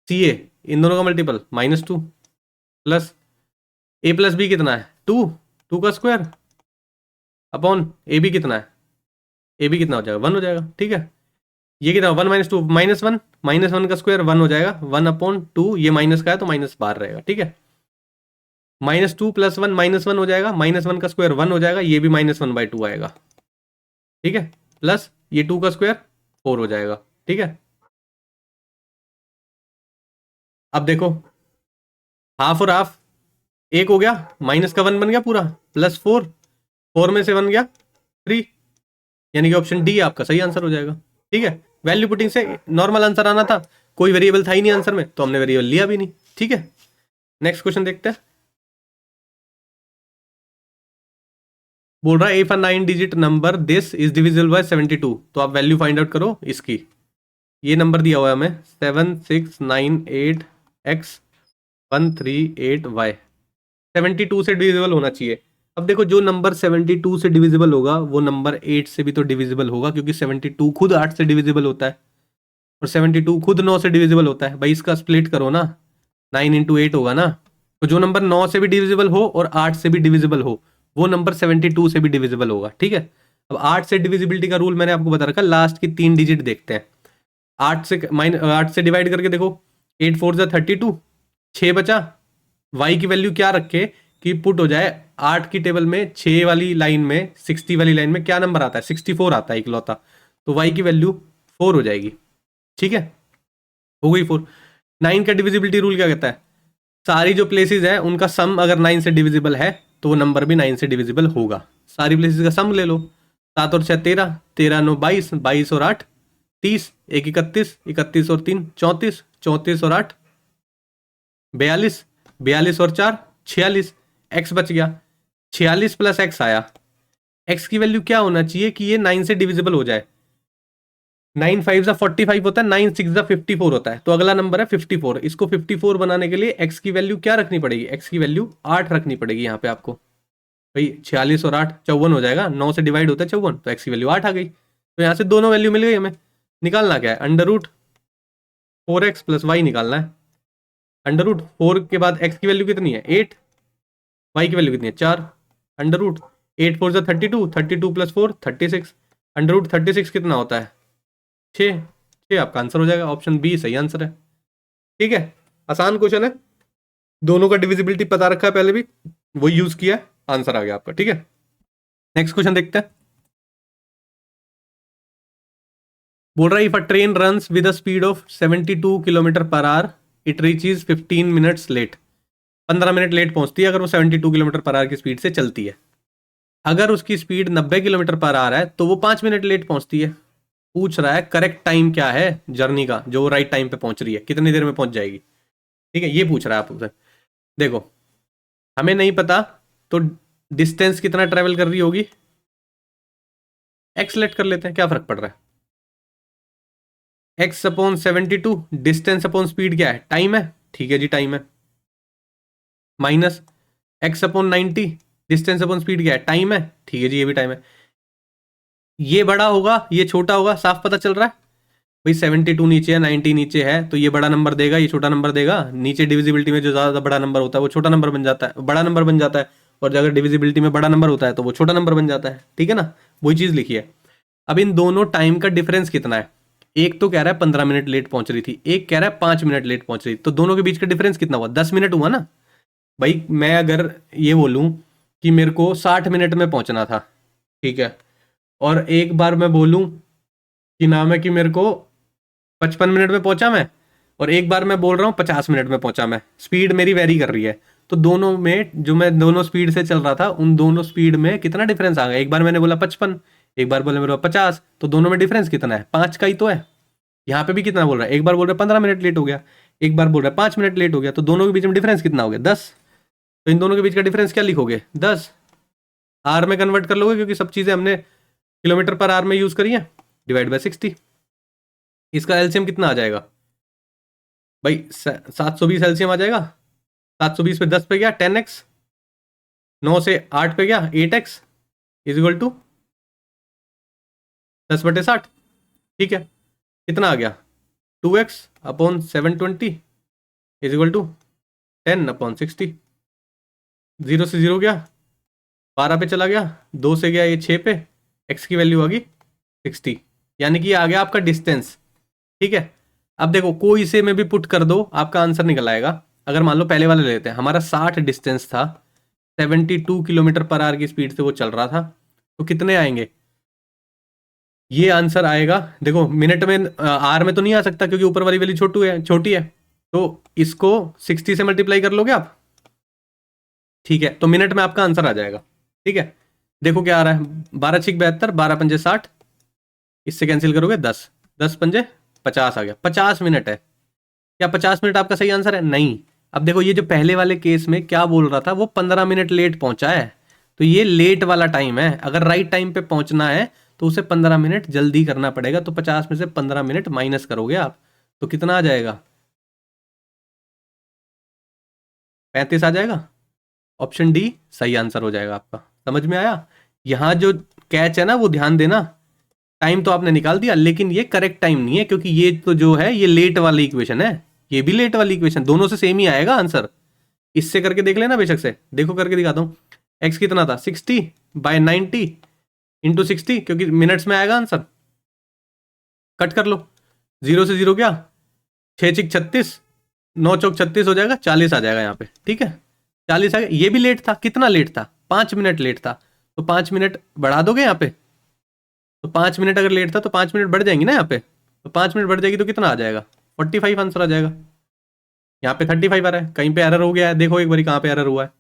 C A इन दोनों का multiple -2 plus a plus B कितना है 2, 2 का स्क्वायर अपॉन ए बी कितना है, ए बी कितना हो जाएगा 1 हो जाएगा। ठीक है, ये कितना 1 -2 -1, -1 का स्क्वायर 1 हो जाएगा, 1/2, ये माइनस का है तो माइनस बाहर रहेगा। ठीक है, -2 + 1 -1 हो जाएगा, -1 का स्क्वायर 1 हो जाएगा, ये भी -1/2 आएगा। ठीक है, प्लस ये 2 का स्क्वायर 4 हो जाएगा। ठीक है, अब देखो हाफ और हाफ एक हो गया, माइनस का 1 बन गया पूरा, +4, 4 में से 1 गया 3, यानी कि ऑप्शन डी आपका सही आंसर हो जाएगा। ठीक है, वैल्यू पुटिंग से नॉर्मल आंसर आना था, कोई वेरिएबल था ही नहीं आंसर में तो हमने वेरिएबल लिया भी नहीं। ठीक है, नेक्स्ट क्वेश्चन देखते हैं। बोल रहा है if a 9 digit number this is divisible by 72, तो आप वैल्यू फाइंड आउट करो इसकी। ये नंबर दिया हुआ है हमें 7698x138y, 72 से डिविजिबल होना चाहिए। अब देखो जो नंबर 72 से डिविजिबल होगा वो नंबर 8 से भी तो डिविजिबल होगा, क्योंकि 72 खुद 8 से डिविजिबल होता है और 72 खुद 9 से डिविजिबल होता है। भाई इसका स्प्लिट करो ना, 9 × 8 होगा ना, तो जो नंबर 9 से भी डिविजिबल हो और 8 से भी डिविजिबल हो वो नंबर 72 से भी डिविजिबल होगा। ठीक है, अब 8 से डिविजिबिलिटी का रूल मैंने आपको बता रखा, लास्ट की 3 डिजिट देखते हैं। 8 से डिवाइड करके देखो, 8 4 × 32, 6 बचा। y की वैल्यू क्या रखे कि पुट हो जाए 8 की टेबल में 6 वाली लाइन में, 60 वाली लाइन में क्या नंबर आता है 64 आता है इकलौता, तो y की वैल्यू 4 हो जाएगी। ठीक है, हो गई 4। 9 का डिविजिबिलिटी रूल क्या कहता है, सारी जो प्लेसेस है उनका सम अगर 9 से डिविजिबल है तो वो नंबर भी 9 से डिविजिबल होगा। सारी प्लेसेस का सम ले लो, 7 और 6 13, 13 9 22, 22 और 8 30, 1 31, 31 और 3 34, 34 और 8 42, 42 और 4 46, x बच गया 46 + x आया। x की वैल्यू क्या होना चाहिए कि ये 9 से डिविजिबल हो जाए। 9 5 ज़ा 45 होता है, 9 6 ज़ा 54 होता है, तो अगला नंबर है 54। इसको 54 बनाने के लिए x की वैल्यू क्या रखनी पड़ेगी, x की वैल्यू 8 रखनी पड़ेगी यहाँ पे आपको। भाई 46 और 8 54 हो जाएगा, 9 से डिवाइड होता है 54, तो x की वैल्यू 8 आ गई। तो यहाँ से दोनों वैल्यू मिल गई हमें। निकालना क्या है, √4x + y निकालना है। √4 के बाद x की वैल्यू कितनी है 8, y की वैल्यू कितनी है 4, √8 4 ज़ा 32, 32 + 4 36, √36 कितना होता है 6, 6 आपका आंसर हो जाएगा, ऑप्शन बी सही आंसर है। ठीक है, आसान क्वेश्चन है, दोनों का डिविजिबिलिटी पता रखा है पहले भी, वो यूज किया है, आंसर आ गया आपका। ठीक है, नेक्स्ट क्वेश्चन देखते हैं। बोल रहा है if a train runs with a speed of 72 km/h it reaches 15 minutes late, 15 minute late पहुंचती है अगर वो 72 km/h की स्पीड से चलती है। अगर उसकी स्पीड 90 km/h है तो वो 5 मिनट लेट पहुंचती है। पूछ रहा है करेक्ट टाइम क्या है जर्नी का, जो वो राइट टाइम पे पहुंच रही है, कितनी देर में पहुंच जाएगी। ठीक है, ये पूछ रहा है आपसे। देखो हमें नहीं पता तो डिस्टेंस कितना ट्रेवल कर रही होगी, एक्स लेट कर लेते हैं, क्या फर्क पड़ रहा है। x/72, डिस्टेंस अपॉन स्पीड क्या है, टाइम है, ठीक है जी टाइम है, minus x/90, distance upon speed क्या है, टाइम है, ठीक है जी ये भी टाइम है। ये बड़ा होगा ये छोटा होगा, साफ पता चल रहा है। भाई 72 नीचे है, 90 नीचे है, तो ये बड़ा नंबर देगा, ये छोटा नंबर देगा। नीचे डिविजिबिलिटी में जो ज्यादा बड़ा नंबर होता है वो छोटा नंबर बन जाता है, बड़ा नंबर बन जाता है, और अगर डिविजिबिलिटी में बड़ा नंबर होता है तो वो छोटा नंबर बन जाता है। ठीक है ना, वही चीज लिखी है। अब इन दोनों टाइम का डिफरेंस कितना है, एक तो कह रहा है 15 मिनट लेट पहुंच रही थी, एक कह रहा है 5 मिनट लेट पहुंच रही थी, तो दोनों के बीच का डिफरेंस कितना हुआ, 10 मिनट हुआ ना। भाई मैं अगर ये बोलूं कि मेरे को 60 मिनट में पहुंचना था, ठीक है, और एक बार मैं बोलूं कि नाम है कि मेरे को 55 मिनट में पहुंचा मैं, और एक बार मैं बोल रहा हूँ 50 मिनट में पहुंचा मैं, स्पीड मेरी वेरी कर रही है, तो दोनों में जो मैं दोनों स्पीड से चल रहा था उन दोनों स्पीड में कितना डिफरेंस आ गया। एक बार मैंने बोला 55, एक बार बोला मेरे को 50, तो दोनों में डिफरेंस कितना है, 5 का ही तो है। यहाँ पे भी कितना बोल रहा है, एक बार बोल रहा है 15 मिनट लेट हो गया, एक बार बोल रहा है 5 मिनट लेट हो गया, तो दोनों के बीच में डिफरेंस कितना हो गया 10। तो इन दोनों के बीच का डिफरेंस क्या लिखोगे 10, आर में कन्वर्ट कर लोगे क्योंकि सब चीजें हमने km/h में यूज करी है, डिवाइड बाय 60। इसका एलसीएम कितना आ जाएगा भाई 720 एलसीएम आ जाएगा। 720 पे 10 पे गया 10x, 9 से 8 पे गया 8x, इज इक्वल टू 10/60। ठीक है, कितना आ गया 2x/720, इज इक्वल टू 10/60। 0 से 0 गया, 12 पे चला गया, 2 से गया ये 6 पे, x की वैल्यू आ गई 60, यानी कि ये आ गया आपका डिस्टेंस। ठीक है, अब देखो कोई से में भी पुट कर दो आपका आंसर निकल आएगा। अगर मान लो पहले वाले लेते हैं, हमारा 60 डिस्टेंस था, 72 किलोमीटर पर आवर की स्पीड से वो चल रहा था, तो कितने आएंगे? ये आंसर आएगा, देखो मिनट में, आर में तो नहीं आ सकता क्योंकि ऊपर वाली वैल्यू छोटी है, तो इसको 60 से मल्टीप्लाई कर लोगे आप। ठीक है, तो मिनट में आपका आंसर आ जाएगा। ठीक है, देखो क्या आ रहा है, 12×6 = 72, 12×5 = 60, इससे कैंसिल करोगे 10, 10×5 = 50 आ गया। 50 मिनट है। क्या 50 मिनट आपका सही आंसर है? नहीं। अब देखो ये जो पहले वाले केस में क्या बोल रहा था, वो 15 मिनट लेट पहुंचा है, तो ये लेट वाला टाइम है। अगर राइट टाइम पे पहुंचना है तो उसे 15 मिनट जल्दी करना पड़ेगा, तो 50 में से 15 मिनट माइनस करोगे आप, तो कितना आ जाएगा? 35 आ जाएगा। ऑप्शन डी सही आंसर हो जाएगा आपका। समझ में आया? यहां जो कैच है ना, वो ध्यान देना, टाइम तो आपने निकाल दिया लेकिन ये करेक्ट टाइम नहीं है, क्योंकि ये तो जो है ये लेट वाली इक्वेशन है, ये भी लेट वाली इक्वेशन, दोनों से सेम ही आएगा आंसर। इससे करके देख लेना बेशक से, देखो करके दिखाता हूं। एक्स कितना था? 60/90 इंटू 60, क्योंकि मिनट्स में आएगा आंसर। कट कर लो, 0 से 0 क्या, 6×6 = 36, 9×4 = 36 हो जाएगा, 40 आ जाएगा यहाँ पे। ठीक है, 40 आ गया। ये भी लेट था, कितना लेट था? 5 मिनट लेट था, तो 5 मिनट बढ़ा दोगे यहाँ पे, तो 5 मिनट अगर लेट था तो 5 मिनट बढ़ जाएंगी ना यहाँ पे, तो 5 मिनट बढ़ जाएगी तो कितना आ जाएगा? 45 आंसर आ जाएगा। यहाँ पे 35 आ रहा है, कहीं पे एरर हो गया है, देखो एक बार कहाँ पे एरर हुआ है।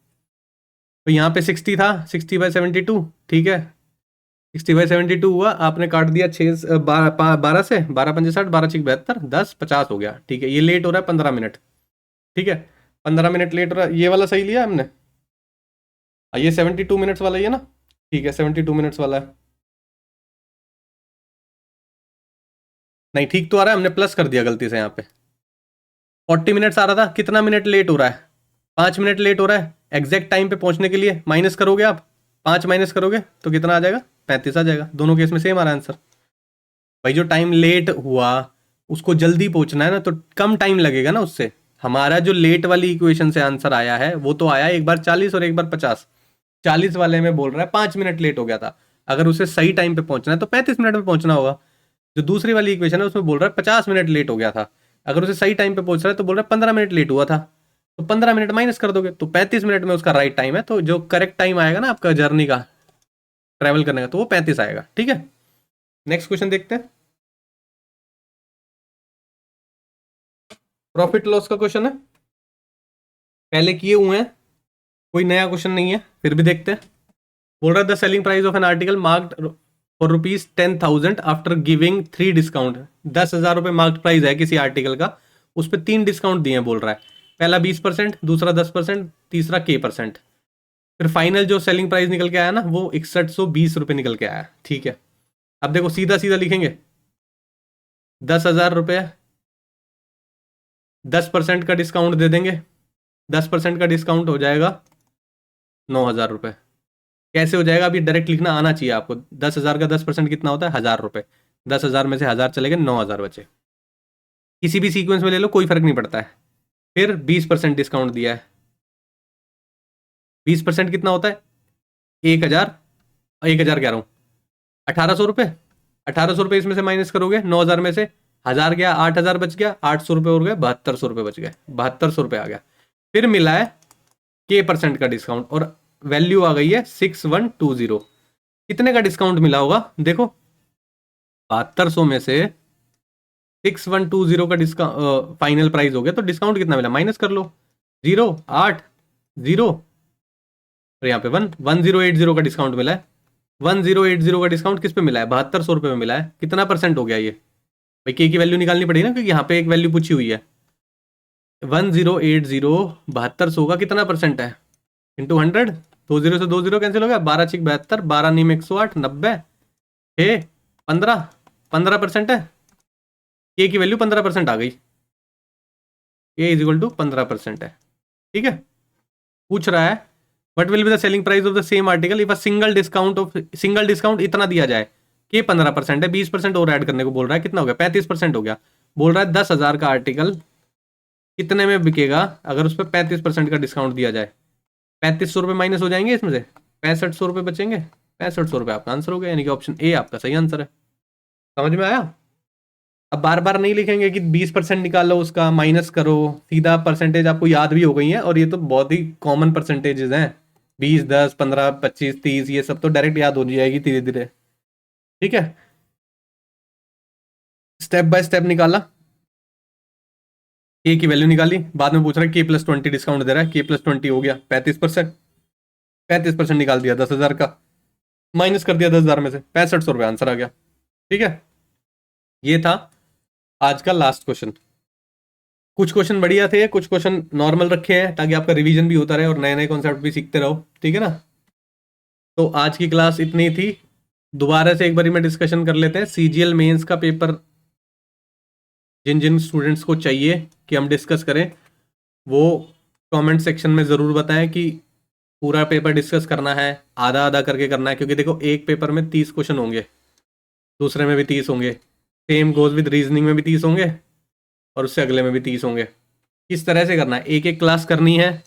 तो यहाँ पे 60 था, 60/72, ठीक है, 60/72 हुआ, आपने काट दिया 12 से, 12×5 = 60, 12×6 = 72, 10:50 हो गया। ठीक है, ये लेट हो रहा है 15 मिनट। ठीक है, 15 मिनट लेट हो रहा है। ये वाला सही लिया हमने, ये 72 मिनट्स वाला ही है ना? ठीक है, 72 मिनट्स वाला है। नहीं, ठीक तो आ रहा है, हमने प्लस कर दिया गलती से यहाँ पे। 40 मिनट्स आ रहा था, कितना मिनट लेट हो रहा है? 5 मिनट लेट हो रहा है एग्जैक्ट टाइम पे पहुंचने के लिए। माइनस करोगे आप, 5 माइनस करोगे तो कितना आ जाएगा? 35 आ जाएगा। दोनों केस में सेम आ रहा है आंसर। भाई जो टाइम लेट हुआ उसको जल्दी पहुंचना है ना, तो कम टाइम लगेगा ना उससे। हमारा जो लेट वाली इक्वेशन से आंसर आया है वो तो आया एक बार 40 और एक बार 50। 40 वाले में बोल रहा है 5 मिनट लेट हो गया था, अगर उसे सही टाइम पे पहुंचना है तो 35 मिनट में पहुंचना होगा। जो दूसरी वाली इक्वेशन है उसमें बोल रहा है 50 मिनट लेट हो गया था, अगर उसे सही टाइम पे पहुंच रहा है तो बोल रहा है 15 मिनट लेट हुआ था, तो 15 मिनट माइनस कर दोगे तो 35 मिनट में उसका राइट टाइम है। तो जो करेक्ट टाइम आएगा ना आपका जर्नी का, ट्रैवल करने का, तो वो 35 आएगा। ठीक है, नेक्स्ट क्वेश्चन देखते हैं। प्रॉफिट लॉस का क्वेश्चन है, पहले किए हुए हैं, कोई नया क्वेश्चन नहीं है, फिर भी देखते हैं। बोल रहा है the selling price of an article marked for ₹10,000 after giving 3 discount. 10,000 रुपये मार्क्ड प्राइस है किसी आर्टिकल का, उस पर 3 डिस्काउंट दिए हैं। बोल रहा है पहला 20%, दूसरा 10%, तीसरा K%। फिर फाइनल जो सेलिंग प्राइस निकल के आया ना, वो 6120 रुपये निकल के आया। ठीक है, अब देखो सीधा सीधा लिखेंगे, 10,000 रुपये, 10% का डिस्काउंट दे देंगे, 10% का डिस्काउंट हो जाएगा 9,000 रुपये। कैसे हो जाएगा? अभी डायरेक्ट लिखना आना चाहिए आपको। 10,000 का 10% कितना होता है? 1,000 रुपये। 10,000 में से 1,000 चले गए, 9,000 बचे। किसी भी सीक्वेंस में ले लो, कोई फर्क नहीं पड़ता है। फिर 20% डिस्काउंट दिया है, 20% कितना होता है? 1,000, 1,000 कह रहा हूँ, 1,800 रुपये। 1,800 रुपये इसमें से माइनस करोगे, 9,000 में से 1,000 गया, 8,000 बच गया, 800 रुपये और गए, 7,200 रुपये बच गए, 7,200 रुपये आ गया। फिर मिला है K% का डिस्काउंट और वैल्यू आ गई है 6120। कितने का डिस्काउंट मिला होगा? देखो 7,200 में से 6120 का डिस्काउंट फाइनल प्राइस हो गया, तो डिस्काउंट कितना मिला माइनस कर लो, 0, 8, 0 और यहाँ पे 1, 1080 का डिस्काउंट मिला है। 1080 का डिस्काउंट किस पे मिला है? 7,200 रुपये में मिला है। कितना परसेंट हो गया ये? भाई के की वैल्यू निकालनी पड़ेगी ना, क्योंकि यहाँ पे एक वैल्यू पूछी हुई है। 1080 7,200 का कितना परसेंट है? इंटू 100, 2 0 से 2 0 कैंसिल हो गया, 12×6 = 72, 12 9 108, 90, 6, 15, 15% है। ए की वैल्यू 15% आ गई, ए इज इक्वल टू 15% है। ठीक है, पूछ रहा है what will be the selling price of the same article if a single discount इतना दिया जाए कि 15% है, 20% और ऐड करने को बोल रहा है, कितना हो गया? 35% हो गया। बोल रहा है 10,000 का आर्टिकल कितने में बिकेगा अगर उस पर 35% का डिस्काउंट दिया जाए? 3500 रुपये माइनस हो जाएंगे इसमें से, 6500 रुपये बचेंगे। 6500 रुपये आपका आंसर हो गया, यानी कि ऑप्शन ए आपका सही आंसर है। समझ में आया? अब बार बार नहीं लिखेंगे कि 20% निकालो उसका माइनस करो, सीधा परसेंटेज आपको याद भी हो गई है, और ये तो बहुत ही कॉमन परसेंटेजेस हैं। 20, 10, 15, 25, 30, ये सब तो डायरेक्ट याद हो जाएगी धीरे धीरे। ठीक है, स्टेप बाय स्टेप निकाला, के की वैल्यू निकाली, बाद में पूछ रहा है के प्लस 20 डिस्काउंट दे रहा है, के प्लस 20 हो गया 35%, 35% निकाल दिया 10,000 का, माइनस कर दिया 10,000 में से, 6500 रुपये आंसर आ गया। ठीक है, ये था आज का लास्ट क्वेश्चन। कुछ क्वेश्चन बढ़िया थे, कुछ क्वेश्चन नॉर्मल रखे हैं ताकि आपका रिवीजन भी होता रहे और नए नए कॉन्सेप्ट भी सीखते रहो। ठीक है ना? तो आज की क्लास इतनी थी। दोबारा से एक बार मैं डिस्कशन कर लेते हैं। सीजीएल मेंस का पेपर जिन जिन स्टूडेंट्स को चाहिए कि हम डिस्कस करें, वो कमेंट सेक्शन में ज़रूर बताएं कि पूरा पेपर डिस्कस करना है, आधा आधा करके करना है, क्योंकि देखो एक पेपर में 30 क्वेश्चन होंगे, दूसरे में भी 30 होंगे, सेम गोज विद रीजनिंग में भी 30 होंगे, और उससे अगले में भी 30 होंगे। किस तरह से करना है, एक एक क्लास करनी है,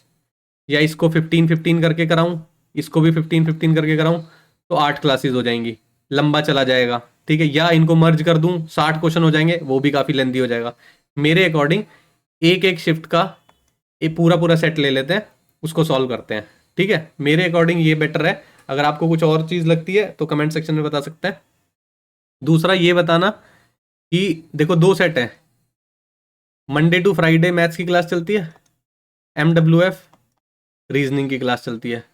या इसको 15-15 करके कराऊं, इसको भी 15-15 करके कराऊं, तो 8 क्लासेस हो जाएंगी, लंबा चला जाएगा। ठीक है, या इनको मर्ज कर दूं, 60 क्वेश्चन हो जाएंगे, वो भी काफ़ी लेंदी हो जाएगा। मेरे अकॉर्डिंग एक एक शिफ्ट का एक पूरा पूरा सेट ले लेते हैं, उसको सॉल्व करते हैं। ठीक है, मेरे अकॉर्डिंग ये बेटर है। अगर आपको कुछ और चीज़ लगती है तो कमेंट सेक्शन में बता सकते हैं। दूसरा ये बताना कि देखो 2 सेट है, मंडे टू फ्राइडे मैथ्स की क्लास चलती है, MWF रीजनिंग की क्लास चलती है,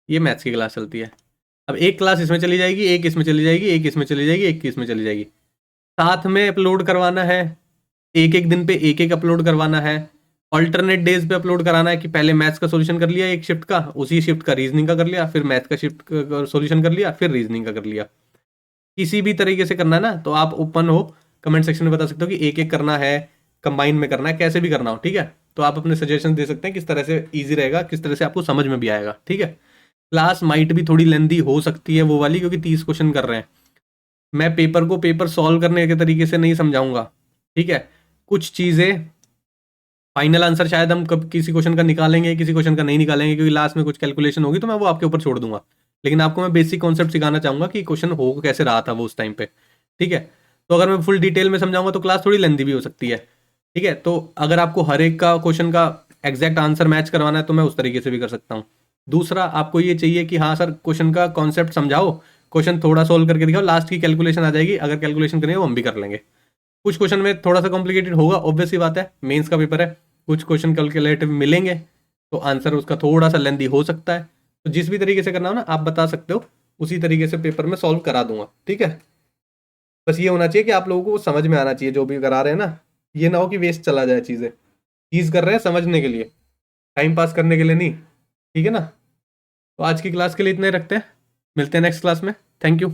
ये मैथ्स की क्लास चलती है। अब एक क्लास इसमें चली जाएगी, एक इसमें चली जाएगी, एक इसमें चली जाएगी, एक इसमें चली जाएगी। साथ में अपलोड करवाना है, एक एक दिन पे एक एक अपलोड करवाना है, ऑल्टरनेट डेज पे अपलोड कराना है कि पहले मैथ्स का सॉल्यूशन कर लिया एक शिफ्ट का, उसी शिफ्ट का रीजनिंग का कर लिया, फिर मैथ्स का शिफ्ट का सॉल्यूशन कर लिया, फिर रीजनिंग का कर लिया। किसी भी तरीके से करना है ना, तो आप ओपन हो, कमेंट सेक्शन में बता सकते हो कि एक एक करना है, कंबाइन में करना है, कैसे भी करना हो। ठीक है, तो आप अपने सजेशन दे सकते हैं किस तरह से ईजी रहेगा, किस तरह से आपको समझ में भी आएगा। ठीक है, क्लास माइट भी थोड़ी लेंदी हो सकती है वो वाली, क्योंकि 30 क्वेश्चन कर रहे हैं। मैं पेपर को पेपर सॉल्व करने के तरीके से नहीं समझाऊंगा। ठीक है, कुछ चीज़ें फाइनल आंसर शायद हम कब किसी क्वेश्चन का निकालेंगे, किसी क्वेश्चन का नहीं निकालेंगे, क्योंकि लास्ट में कुछ कैलकुलेशन होगी, तो मैं वो आपके ऊपर छोड़ दूंगा। लेकिन आपको मैं बेसिक कॉन्सेप्ट सिखाना चाहूंगा कि क्वेश्चन हो कैसे रहा था वो उस टाइम पे। ठीक है, तो अगर मैं फुल डिटेल में समझाऊंगा तो क्लास थोड़ी लेंदी भी हो सकती है। ठीक है, तो अगर आपको हर एक का क्वेश्चन का एग्जैक्ट आंसर मैच करवाना है तो मैं उस तरीके से भी कर सकता हूँ। दूसरा, आपको ये चाहिए कि हाँ सर क्वेश्चन का कॉन्सेप्ट समझाओ, क्वेश्चन थोड़ा सोल्व करके दिखाओ, लास्ट की कैलकुलेशन आ जाएगी, अगर कैलकुलेशन करेंगे वो हम भी कर लेंगे। कुछ क्वेश्चन में थोड़ा सा कॉम्प्लिकेटेड होगा, ऑब्वियस सी बात है, मेंस का पेपर है, कुछ क्वेश्चन कैलकुलेटिव मिलेंगे, तो आंसर उसका थोड़ा सा लेंदी हो सकता है। तो जिस भी तरीके से करना हो ना, आप बता सकते हो, उसी तरीके से पेपर में सॉल्व करा दूंगा। ठीक है, बस ये होना चाहिए कि आप लोगों को समझ में आना चाहिए जो भी करा रहे हैं ना, ये ना हो कि वेस्ट चला जाए चीज़ें। चीज़ कर रहे हैं समझने के लिए, टाइम पास करने के लिए नहीं। ठीक है ना? तो आज की क्लास के लिए इतने रखते हैं, मिलते हैं नेक्स्ट क्लास में। Thank you.